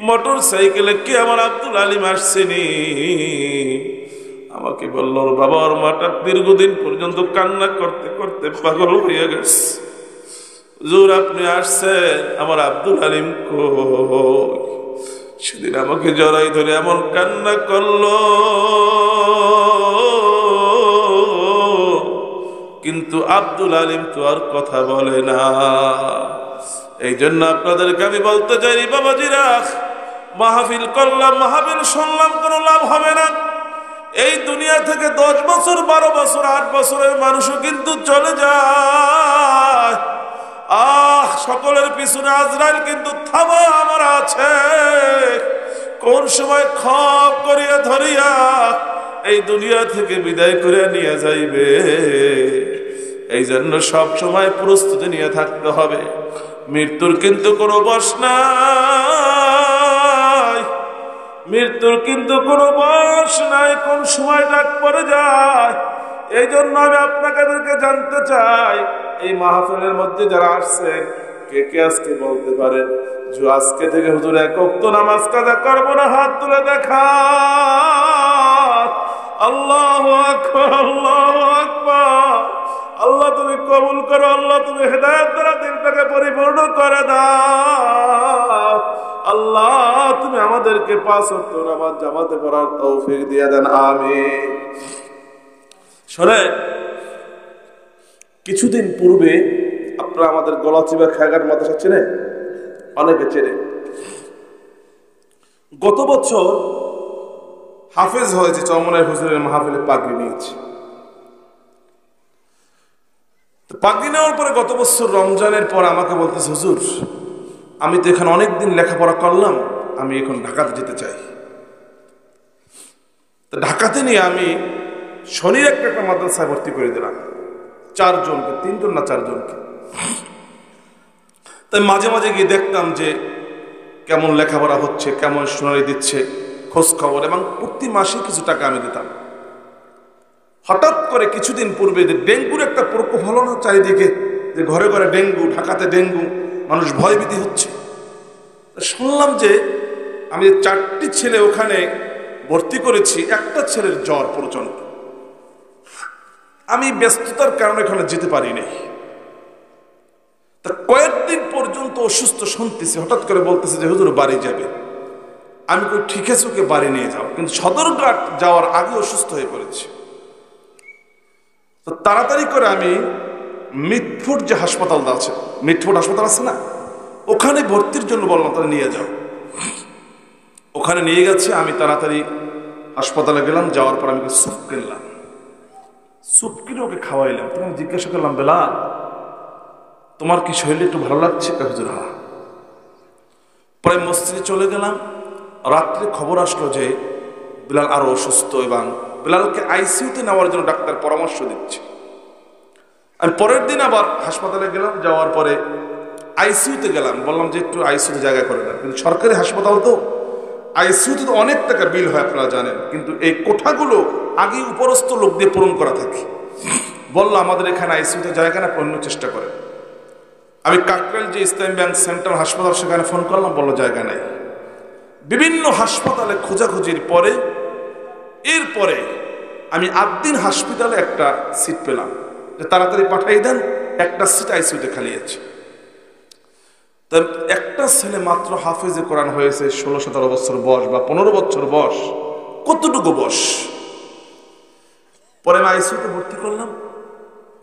মোটর সাইকেলে কে? আমার আব্দুল আলিম আসছেনি। আমাকে বলল, ওর বাবা ওর মাটা দীর্ঘদিন পর্যন্ত কান্না করতে করতে পাগল হয়ে গেছে। হুজুর আপনি আসছেন, আমার আব্দুল আলিম কই? সেদিন আমাকে জড়াই ধরে এমন কান্না করলো, কিন্তু আব্দুল আলিম তো আর কথা বলে না। এই জন্য আপনাদেরকে আমি বলতে চাই, বাবাজিরা, মাহফিল করলাম, মাহফিল শুনলাম, কোনো লাভ হবে না। এই দুনিয়া থেকে 10 বছর, 12 বছর, 8 বছরের মানুষও কিন্তু চলে যায়। সকলের পিছনে আজরাইল কিন্তু থামা আমার আছে, কোন সময় খপ করিয়া ধরিয়া এই দুনিয়া থেকে বিদায় করে নিয়ে যাইবে। এই জন্য সব সময় প্রস্তুতি নিয়ে থাকতে হবে। মৃত্যুর কিন্তু কোনো বয়স নাই, মৃত্যুর কিন্তু কোনো বয়স নাই, কোন সময় ডাক পড়ে যায়। এই জন্য আমি আপনাদেরকে জানতে চাই, এই মাহফিলের মধ্যে যারা আসছেন, কে কে আজকে বলতে পারেন যে আজকে থেকে হুজুর 1 ওয়াক্ত নামাজ কাজা করবো না? হাত তুলে দেখা। আল্লাহু আকবার, আল্লাহু আকবার। আল্লাহ তুমি কবুল করো, আল্লাহ তুমি হেদায়েত দ্বারা দিলটাকে পরিপূর্ণ করে দাও। আল্লাহ তুমি আমাদেরকে 5 ওয়াক্ত নামাজ জামাতে পড়ার তৌফিক দিয়ে দেন, আমিন। শোনেন, কিছুদিন পূর্বে আপনারা আমাদের গলাচিবা খেয়াঘাট মাদ্রাসা চেনেন? অনেকে চেনে। গত বছর হাফেজ হয়েছে, চরমনাই হুজুরের মাহফিলে পাগড়ি নিয়েছে। পাগড়ি নেওয়ার পরে গত বছর রমজানের পর আমাকে বলতেছে, হুজুর আমি তো এখানে অনেকদিন লেখাপড়া করলাম, আমি এখন ঢাকাতে যেতে চাই। তো ঢাকাতে নিয়ে আমি শনির একটা মাদ্রাসায় ভর্তি করে দিলাম, 4 জনকে, 3 জন না 4 জনকে। তাই মাঝে মাঝে গিয়ে দেখতাম যে কেমন লেখাপড়া হচ্ছে, কেমন শুনানি দিচ্ছে, খোঁজ খবর, এবং প্রতি মাসে কিছু টাকা আমি দিতাম। হঠাৎ করে কিছুদিন পূর্বে যে ডেঙ্গুর একটা প্রকোপ হলো না চারিদিকে, যে ঘরে ঘরে ডেঙ্গু, ঢাকাতে ডেঙ্গু, মানুষ ভয়ভীতি হচ্ছে। শুনলাম যে আমি 4টি ছেলে ওখানে ভর্তি করেছি, একটা ছেলের জ্বর প্রচন্ড। আমি ব্যস্ততার কারণে ওখানে যেতে পারি নাই। তা কয়েকদিন পর্যন্ত অসুস্থ শুনতেছি, হঠাৎ করে বলতেছে যে হুজুর বাড়ি যাবে। আমি কই ঠিক আছে, ওকে বাড়ি নিয়ে যাও, কিন্তু সদরঘাট যাওয়ার আগে অসুস্থ হয়ে পড়েছি। তো তাড়াতাড়ি করে আমি মিটফুট যে হাসপাতালটা আছে, মিটফুট হাসপাতাল আছে না, ওখানে ভর্তির জন্য বললাম তারা নিয়ে যাও। ওখানে নিয়ে গেছে। আমি তাড়াতাড়ি হাসপাতালে গেলাম। যাওয়ার পর আমি স্যুপ কিনলাম, স্যুপ কিনে ওকে খাওয়াইলাম। তখন জিজ্ঞাসা করলাম, বেলাল তোমার কি শরীরে একটু ভালো লাগছে? হুজুর হ্যাঁ। পরে মসজিদে চলে গেলাম। রাত্রে খবর আসলো যে বেলাল আরো অসুস্থ, এবং বেলালকে আইসিইউতে নেওয়ার জন্য ডাক্তার পরামর্শ দিচ্ছে। আমি পরের দিন আবার হাসপাতালে গেলাম। যাওয়ার পরে আইসিইউতে গেলাম, বললাম যে একটু আইসিইউতে জায়গা করে দেন। কিন্তু সরকারি হাসপাতাল তো, আইসিইউতে তো অনেক টাকা বিল হয়, আপনারা জানেন। কিন্তু এই কোঠাগুলো আগে উপরস্থ লোক দিয়ে পূরণ করা থাকে। বললো আমাদের এখানে আইসিইউতে জায়গা না, অন্য চেষ্টা করে। আমি কাকরাইল যে ইসলাম ব্যাংক সেন্টার হাসপাতাল, সেখানে ফোন করলাম, বললো জায়গা নাই। বিভিন্ন হাসপাতালে খোঁজাখুঁজির পরে এরপরে আমি আদ্দিন হাসপাতালে একটা সিট পেলাম, যে তাড়াতাড়ি পাঠাই দেন, একটা সিট আইসিইউতে খালি আছে। তা একটা ছেলে মাত্র হাফেজে কোরআন হয়েছে, 16-17 বছর বয়স বা 15 বছর বয়স, কতটুকু বয়স। পরে আমি আইসিইউতে ভর্তি করলাম,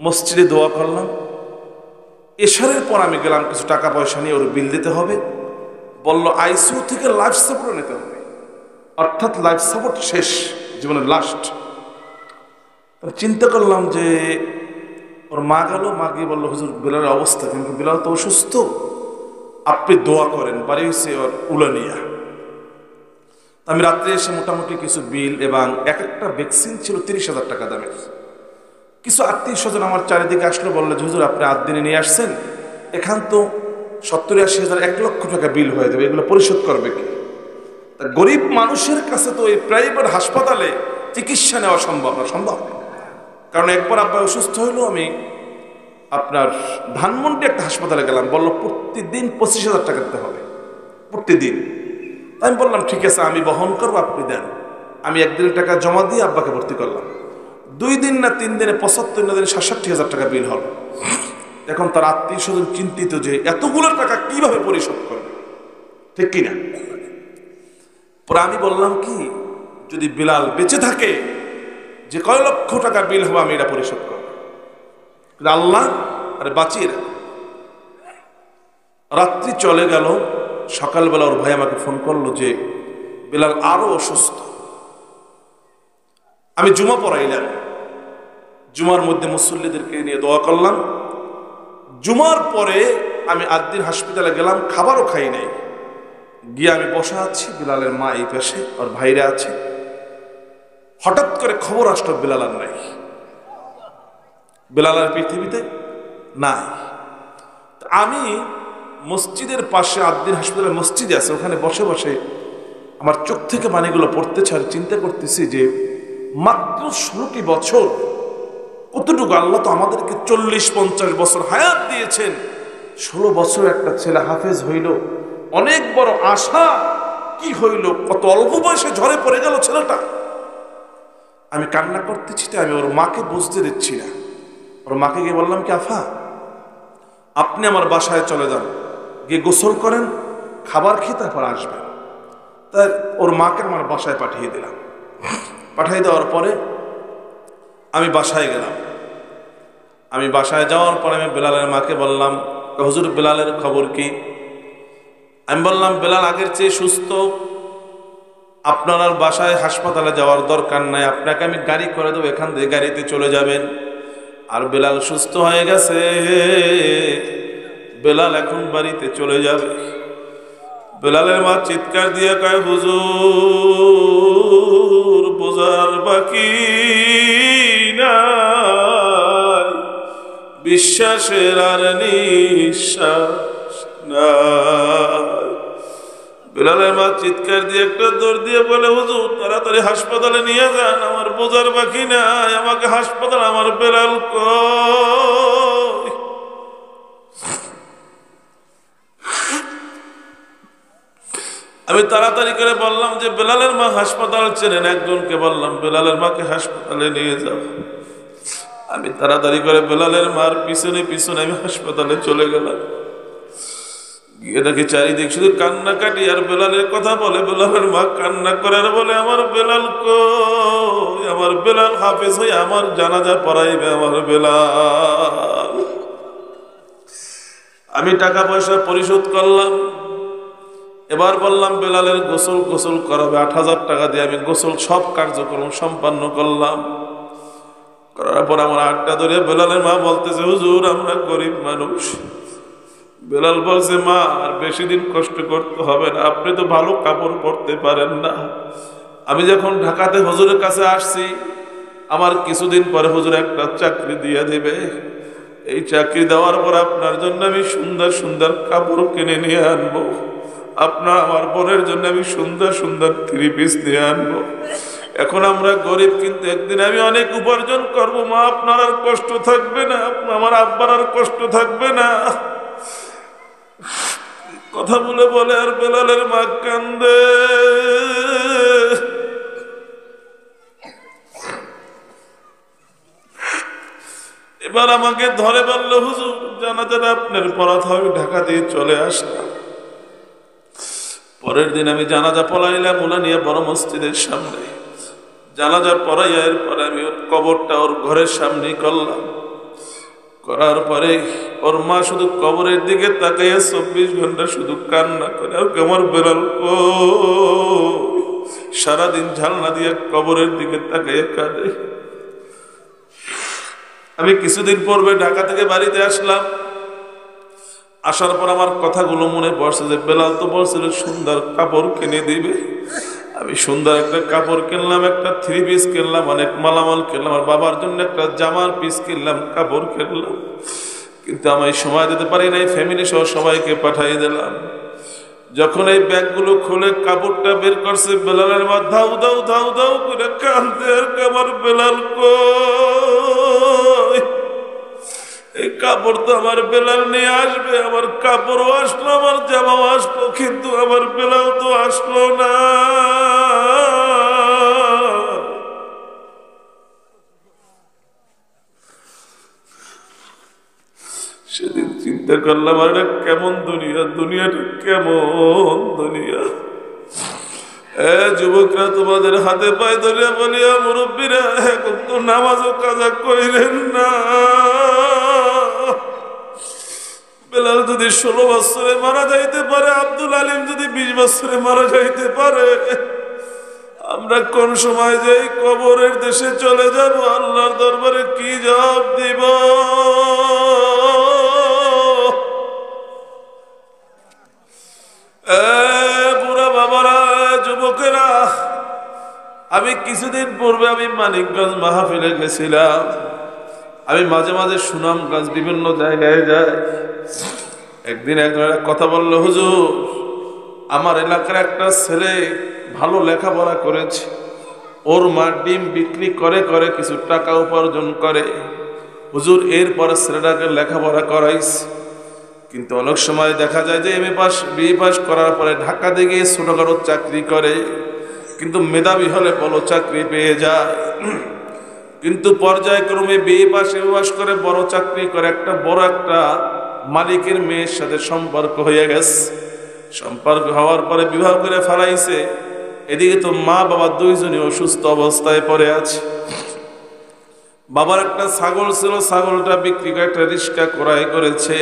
মসজিদে দোয়া করলাম। এশারের পর আমি গেলাম, কিছু টাকা পয়সা নিয়ে ওর বিল দিতে হবে। বলল আইসিইউ থেকে লাইফ সাপোর্ট নিতে হবে, অর্থাৎ লাইফ সাপোর্ট শেষ, জীবনের লাস্ট। চিন্তা করলাম যে ওর মা গেল, মা গিয়ে বললো হুজুর বিলালের অবস্থা, কিন্তু বিলাল তো অসুস্থ, আপনি দোয়া করেন, বাড়ি হয়েছে ওর উলানিয়া। আমি রাত্রে এসে মোটামুটি কিছু বিল এবং এক একটা ভ্যাকসিন ছিল 30,000 টাকা দামের। কিছু আত্মীয় স্বজন আমার চারিদিকে আসলো, বললো হুজুর আপনি 8 দিনে নিয়ে আসছেন, এখান তো 70-80,000 1 লক্ষ টাকা বিল হয়ে যাবে, এগুলো পরিশোধ করবে কি? তা গরিব মানুষের কাছে তো এই প্রাইভেট হাসপাতালে চিকিৎসা নেওয়া সম্ভব না, সম্ভব। কারণ একবার আব্বা অসুস্থ হইলো, আমি আপনার ধানমন্ডি একটা হাসপাতালে গেলাম, বললো প্রতিদিন 25,000 টাকা দিতে হবে, প্রতিদিন। আমি বললাম ঠিক আছে, আমি বহন করবো, আপনি দেন। আমি 1 দিনের টাকা জমা দিয়ে আব্বাকে ভর্তি করলাম। 2 দিন না 3 দিনে 75 না দিনে 67,000 টাকা বিল হল। এখন তার আত্মীয় স্বজন চিন্তিত যে এতগুলো টাকা কিভাবে পরিশোধ করবে, ঠিক কিনা? পরে আমি বললাম কি, যদি বিলাল বেঁচে থাকে, যে কয় লক্ষ টাকা বিল হবে আমি এটা পরিশোধ করব, আল্লাহ আরে বাঁচিয়ে রাখ। রাত্রি চলে গেল, সকালবেলা ওর ভাই আমাকে ফোন করলো যে বিলাল আরো অসুস্থ। আমি জুমা পড়াইলাম, জুমার মধ্যে মুসল্লিদেরকে নিয়ে দোয়া করলাম। জুমার পরে আমি আদ্দিন হাসপাতালে গেলাম, খাবারও খাই নাই। গিয়ে আমি বসা আছি, বিলালের মা এই পাশে, আর ভাইরা আছে। হঠাৎ করে খবর আসলো বিলাল আর নাই, বিলাল আর পৃথিবীতে নাই। আমি মসজিদের পাশে, আদ্দিন হাসপাতালের মসজিদ আছে, ওখানে বসে বসে আমার চোখ থেকে পানিগুলো পড়তেছে, আর চিন্তা করতেছি যে মাত্র 16টি বছর, কতটুকু আল্লাহ তো আমাদেরকে 40-50 বছর হায়াত দিয়েছেন। 16 বছর একটা ছেলে হাফেজ হইল, অনেক বড় আশা, কি হইল, কত অল্প বয়সে ঝরে পড়ে গেল ছেলেটা। আমি কান্না করতেছি, আমি ওর মাকে বুঝতে দিচ্ছি না। ওর মাকে গিয়ে বললাম কি আফা, আপনি আমার বাসায় চলে যান, গিয়ে গোসল করেন, খাবার খেয়ে তারপর আসবেন। তাই ওর মাকে আমার বাসায় পাঠিয়ে দিলাম। পাঠিয়ে দেওয়ার পরে আমি বাসায় গেলাম। আমি বাসায় যাওয়ার পরে আমি বিলালের মাকে বললাম, হুজুর বিলালের খবর কি? আমি বললাম বিলাল আগের চেয়ে সুস্থ, আপনার আর বাসায় হাসপাতালে যাওয়ার দরকার নাই, আপনাকে আমি গাড়ি করে দেবো, এখান থেকে গাড়িতে চলে যাবেন। আর বিলাল সুস্থ হয়ে গেছে, বিলাল এখন বাড়িতে চলে যাবে। বিলালের মা চিৎকার দিয়ে কয়, হুজুর বোঝার বাকি নাই, বিশ্বাসের আর নিঃশ্বাস নাই। বিলালের মা চিৎকার দিয়ে একটা দৌড় দিয়ে বলে, হুজুর তাড়াতাড়ি হাসপাতালে নিয়ে যান, আমার বোঝার বাকি নাই, আমাকে হাসপাতাল, আমার বিলাল কই? আমি তাড়াতাড়ি করে বললাম যে বিলালের মা হাসপাতাল চেনেন, একজনকে বললাম বিলালের মাকে হাসপাতালে নিয়ে যাও। আমি তাড়াতাড়ি করে বিলালের মার পিছনে পিছনে আমি হাসপাতালে চলে গেলাম। গিয়ে দেখি চারিদিক শুধু কান্নাকাটি, আর বেলালের কথা বলে। বেলালের মা কান্না করে আর বলে, আমার বেলাল কই, আমার বেলাল হাফেজ হয়ে আমার জানাজা পড়াইবে, আমার বেলাল। আমি টাকা পয়সা পরিশোধ করলাম। এবার বললাম বেলালের গোসল করাবে, 8,000 টাকা দিয়ে আমি গোসল সব কার্যক্রম সম্পন্ন করলাম। করার পর আমার হাতটা ধরে বেলালের মা বলতেছে, হুজুর আমরা গরিব মানুষ। বেলাল বলছে, মা আর বেশি দিন কষ্ট করতে হবে না, আপনি তো ভালো কাপড় পরতে পারেন না। আমি যখন ঢাকাতে হুজুরের কাছে আসছি, আমার কিছুদিন পরে হুজুর একটা চাকরি দিয়ে দেবে। এই চাকরি দেওয়ার পর আপনার জন্য আমি সুন্দর সুন্দর কাপড় কিনে নিয়ে আনবো, আপনার আমার বোনের জন্য আমি সুন্দর সুন্দর 3 পিস নিয়ে আনবো। এখন আমরা গরিব, কিন্তু একদিন আমি অনেক উপার্জন করবো, মা আপনার আর কষ্ট থাকবে না, আমার আব্বার আর কষ্ট থাকবে না। কথা বলে বলে আর বেলালের মা কান্দে। এবার আমাকে ধরে বলল, হুজুর জানাজাটা আপনার পড়াতে হবে, ঢাকা দিয়ে চলে আসলাম। পরের দিন আমি জানাজা পড়াইলাম উলানিয়া বড় মসজিদের সামনে। জানাজা পড়াইয়া এরপরে আমি ওর কবরটা ওর ঘরের সামনেই করলাম। করার পরে ওর মা শুধু কবরের দিকে তাকাইয়া 24 ঘন্টা শুধু কান্না করে, আর আমার বেলাল সারাদিন ঝালনা দিয়ে কবরের দিকে তাকাইয়া কাঁদে। আমি কিছুদিন পূর্বে ঢাকা থেকে বাড়িতে আসলাম। আসার পর আমার কথাগুলো মনে পড়ছে যে বেলাল তো বলছিল সুন্দর কাপড় কিনে দিবে। আমি সুন্দর একটা কাপড় কিনলাম, একটা 3 পিস কিনলাম, অনেক মালামাল কিনলাম, আর বাবার জন্য একটা জামার পিস কিনলাম, কাপড় কিনলাম। কিন্তু আমি সময় দিতে পারি নাই, ফ্যামিলি সহ সবাইকে পাঠিয়ে দিলাম। যখন এই ব্যাগগুলো খুলে কাপড়টা বের করছে, বেলালের মা ধাউ ধাউ ধাউ ধাউ করে কাঁদতে, আর আমার বেলাল কই, এই কাপড় তো আমার বেলাল নিয়ে আসবে, আমার কাপড়ও আসলো, আমার জামাও আসলো, কিন্তু আমার বেলাল তো আসলো না। সেদিন চিন্তা করলাম, আর এটা কেমন দুনিয়া, দুনিয়াটা কেমন দুনিয়া। যুবকরা তোমাদের হাতে পায়ে ধরিয়া বলিয়া, মুরব্বীরা এখন তো নামাজও কাজা কইলেন না। বেলাল যদি 16 বছরে মারা যাইতে পারে, আব্দুল আলিম যদি 20 বছরে মারা যাইতে পারে, আমরা কোন সময় যে কবরের দেশে চলে যাব, আল্লাহর দরবারে কি জবাব দিব? বুড়া বাবারা, যুবকেরা, আমি কিছুদিন পূর্বে আমি মানিকগঞ্জ মাহফিলে গেছিলাম। আমি মাঝে মাঝে সুনামগঞ্জ বিভিন্ন জায়গায় যাই। একদিন একজন কথা বললো, হুজুর আমার এলাকার একটা ছেলে ভালো লেখাপড়া করেছে, ওর মা ডিম বিক্রি করে করে কিছু টাকা উপার্জন করে। হুজুর এরপরে ছেলেটাকে লেখাপড়া করাইছে, কিন্তু অনেক সময় দেখা যায় যে এমএ পাস বিএ পাস করার পরে ঢাকাতে গিয়ে ছোটখাটো চাকরি করে, কিন্তু মেধাবী হলে বড় চাকরি পেয়ে যায়। কিন্তু পর্যায়ক্রমে বিএ পাস এমএ পাস করে বড় চাকরি করে, একটা বড় একটা মালিকের মেয়ের সাথে সম্পর্ক হয়ে গেছে। সম্পর্ক হওয়ার পরে বিবাহ করে ফেলাইছে। এদিকে তো মা বাবা দুইজনই অসুস্থ অবস্থায় পড়ে আছে। বাবার একটা ছাগল ছিল, ছাগলটা বিক্রি করে একটা রিক্সা ক্রয় করেছে।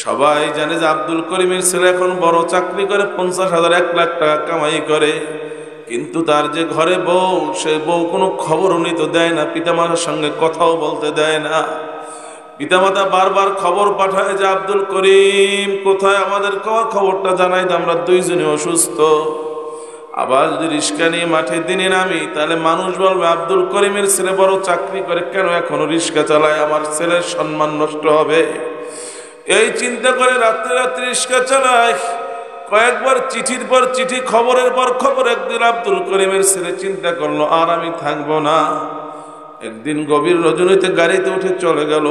সবাই জানে যে আব্দুল করিমের ছেলে এখন বড় চাকরি করে, 50,000 1 লাখ টাকা কামাই করে। কিন্তু তার যে ঘরে বউ, সে বউ কোনো খবরও নিতে দেয় না, পিতামাতার সঙ্গে কথাও বলতে দেয় না। পিতামাতা বারবার খবর পাঠায় যে আব্দুল করিম কোথায়, আমাদের খবরটা জানাই তো, আমরা দুইজনে অসুস্থ। আবার যদি রিক্সা নিয়ে মাঠে দিনে নামি, তাহলে মানুষ বলবে আব্দুল করিমের ছেলে বড় চাকরি করে, কেন এখনো রিক্সা চালায়, আমার ছেলের সম্মান নষ্ট হবে। এই চিন্তা করে রাত্রে রাত্রে রিক্সা চালায়। কয়েকবার চিঠির পর চিঠি, খবরের পর খবর। একদিন আব্দুল করিমের ছেলে চিন্তা করলো, আর আমি থাকবো না। একদিন গভীর রজনীতে গাড়িতে উঠে চলে গেল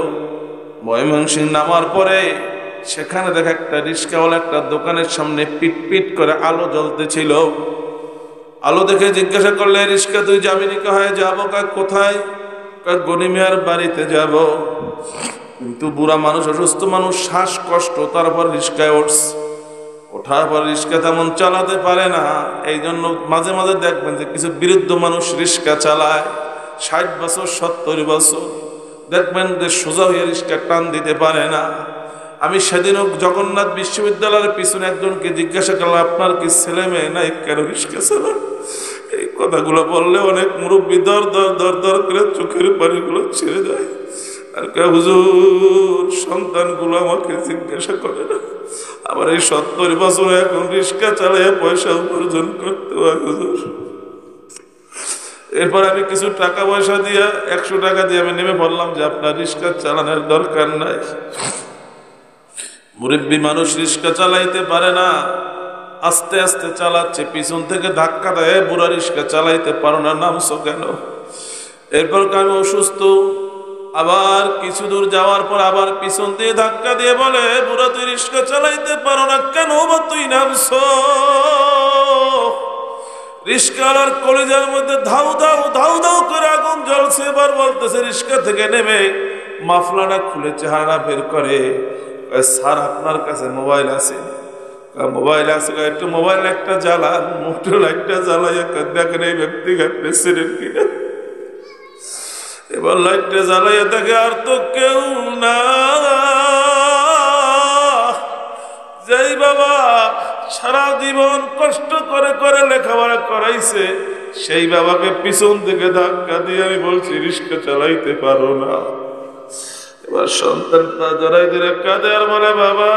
ময়মনসিংহ। নামার পরে সেখানে দেখা একটা রিক্সাওয়ালা একটা দোকানের সামনে পিট পিট করে আলো জ্বলতেছিল। আলো দেখে জিজ্ঞাসা করলে, রিক্সা তুই যাবি নি? কয় যাবো। কোথায়? গনিমিয়ার বাড়িতে যাব। কিন্তু বুড়া মানুষ, অসুস্থ মানুষ, শ্বাসকষ্ট, তারপর রিক্সায় উঠছে। ওঠার পর রিক্সা তেমন চালাতে পারে না। এই জন্য মাঝে মাঝে দেখবেন যে কিছু বৃদ্ধ মানুষ রিক্সা চালায়, 60 বছর 70 বছর, দেখবেন যে সোজা হয়ে রিক্সা টান দিতে পারে না। আমি সেদিনও জগন্নাথ বিশ্ববিদ্যালয়ের পিছনে একজনকে জিজ্ঞাসা করলাম, আপনার কি ছেলে মেয়ে নাই, কেন রিক্সা চালান? এই কথাগুলো বললে অনেক মুরব্বী দর দর দর দর করে চোখের পানিগুলো ছেড়ে যায়। আর কে, হুজুর সন্তানগুলো আমাকে জিজ্ঞাসা করে না, আবার এই 70 বছরে এখন রিক্সা চালিয়ে পয়সা উপার্জন করতে হয় হুজুর। এরপর আমি কিছু টাকা পয়সা দিয়ে 100 টাকা দিয়ে আমি নেমে পড়লাম যে আপনার রিক্সা চালানোর দরকার নাই। মুরব্বী মানুষ রিক্সা চালাইতে পারে না, আস্তে আস্তে চালাচ্ছে, পিছন থেকে ধাক্কা দেয়, বুড়া রিক্সা চালাইতে পারো না, নামছো কেন? এরপর আমি অসুস্থ। আবার কিছু দূর যাওয়ার পর আবার পিছন দিয়ে ধাক্কা দিয়ে বলে, বুড়া তুই রিক্সা চালাইতে পারো না কেন, বা তুই নামছো? রিক্সাওয়ালার কলিজার মধ্যে ধাউ ধাউ ধাউ ধাউ করে আগুন জ্বলছে। এবার বলতেছে রিক্সা থেকে নেমে মাফলাটা খুলে চেহারা বের করে, স্যার আপনার কাছে মোবাইল আছে? মোবাইল আছে। একটু মোবাইল একটা জ্বালান, মোটর লাইটটা জ্বালাইয়া দেখেন এই ব্যক্তি প্রেসিডেন্ট কিনা। এবার লাইটটা জ্বালাইয়া দেখে আর তো কেউ না, যেই বাবা সারা জীবন কষ্ট করে করে লেখাপড়া করাইছে, সেই বাবাকে পিছন থেকে ধাক্কা দিয়ে আমি বলছি রিক্সা চালাইতে পারো না। এবার সন্তান পা জড়াই দিলে কাঁদে আর বলে বাবা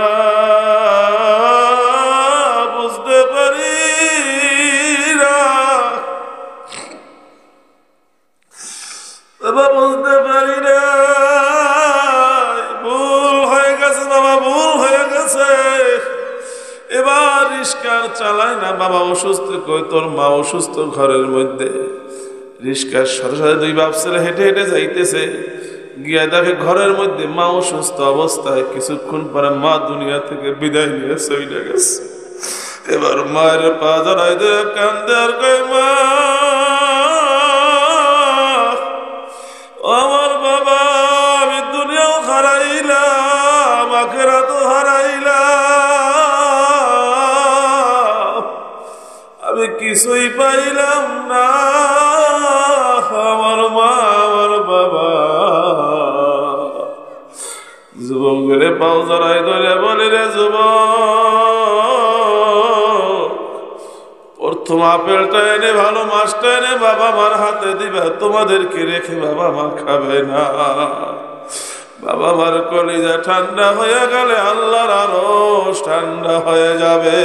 বুঝতে পারি না, বাবা বুঝতে পারি না, ভুল হয়ে গেছে বাবা, ভুল হয়ে গেছে। এবার রিস্কার চালায় না, বাবা অসুস্থ, কই তোর মা অসুস্থ ঘরের মধ্যে। রিস্কার সাথে সাথে দুই বাপ ছেলে হেঁটে হেঁটে যাইতেছে, গিয়া দেখে ঘরের মধ্যে মা অসুস্থ অবস্থায়। কিছুক্ষণ পরে মা দুনিয়া থেকে বিদায় নিয়ে চলে গেছে। এবার মায়ের পা জড়াই দিয়ে কান্দে আর কয় মা আমার বাবা, আমি দুনিয়াও হারাইলাম আখিরাতও হারাইলাম, আমি কিছুই পাইলাম না, আমার মা আমার বাবা। যুবক গেলে পাও জড়াই ধরে বলে রে যুবক, প্রথম আপেলটা এনে ভালো মাছটা এনে বাবা মার হাতে দিবা, তোমাদেরকে রেখে বাবা মা খাবে না। বাবা মার কলিজা ঠান্ডা হয়ে গেলে আল্লাহর আরশ ঠান্ডা হয়ে যাবে।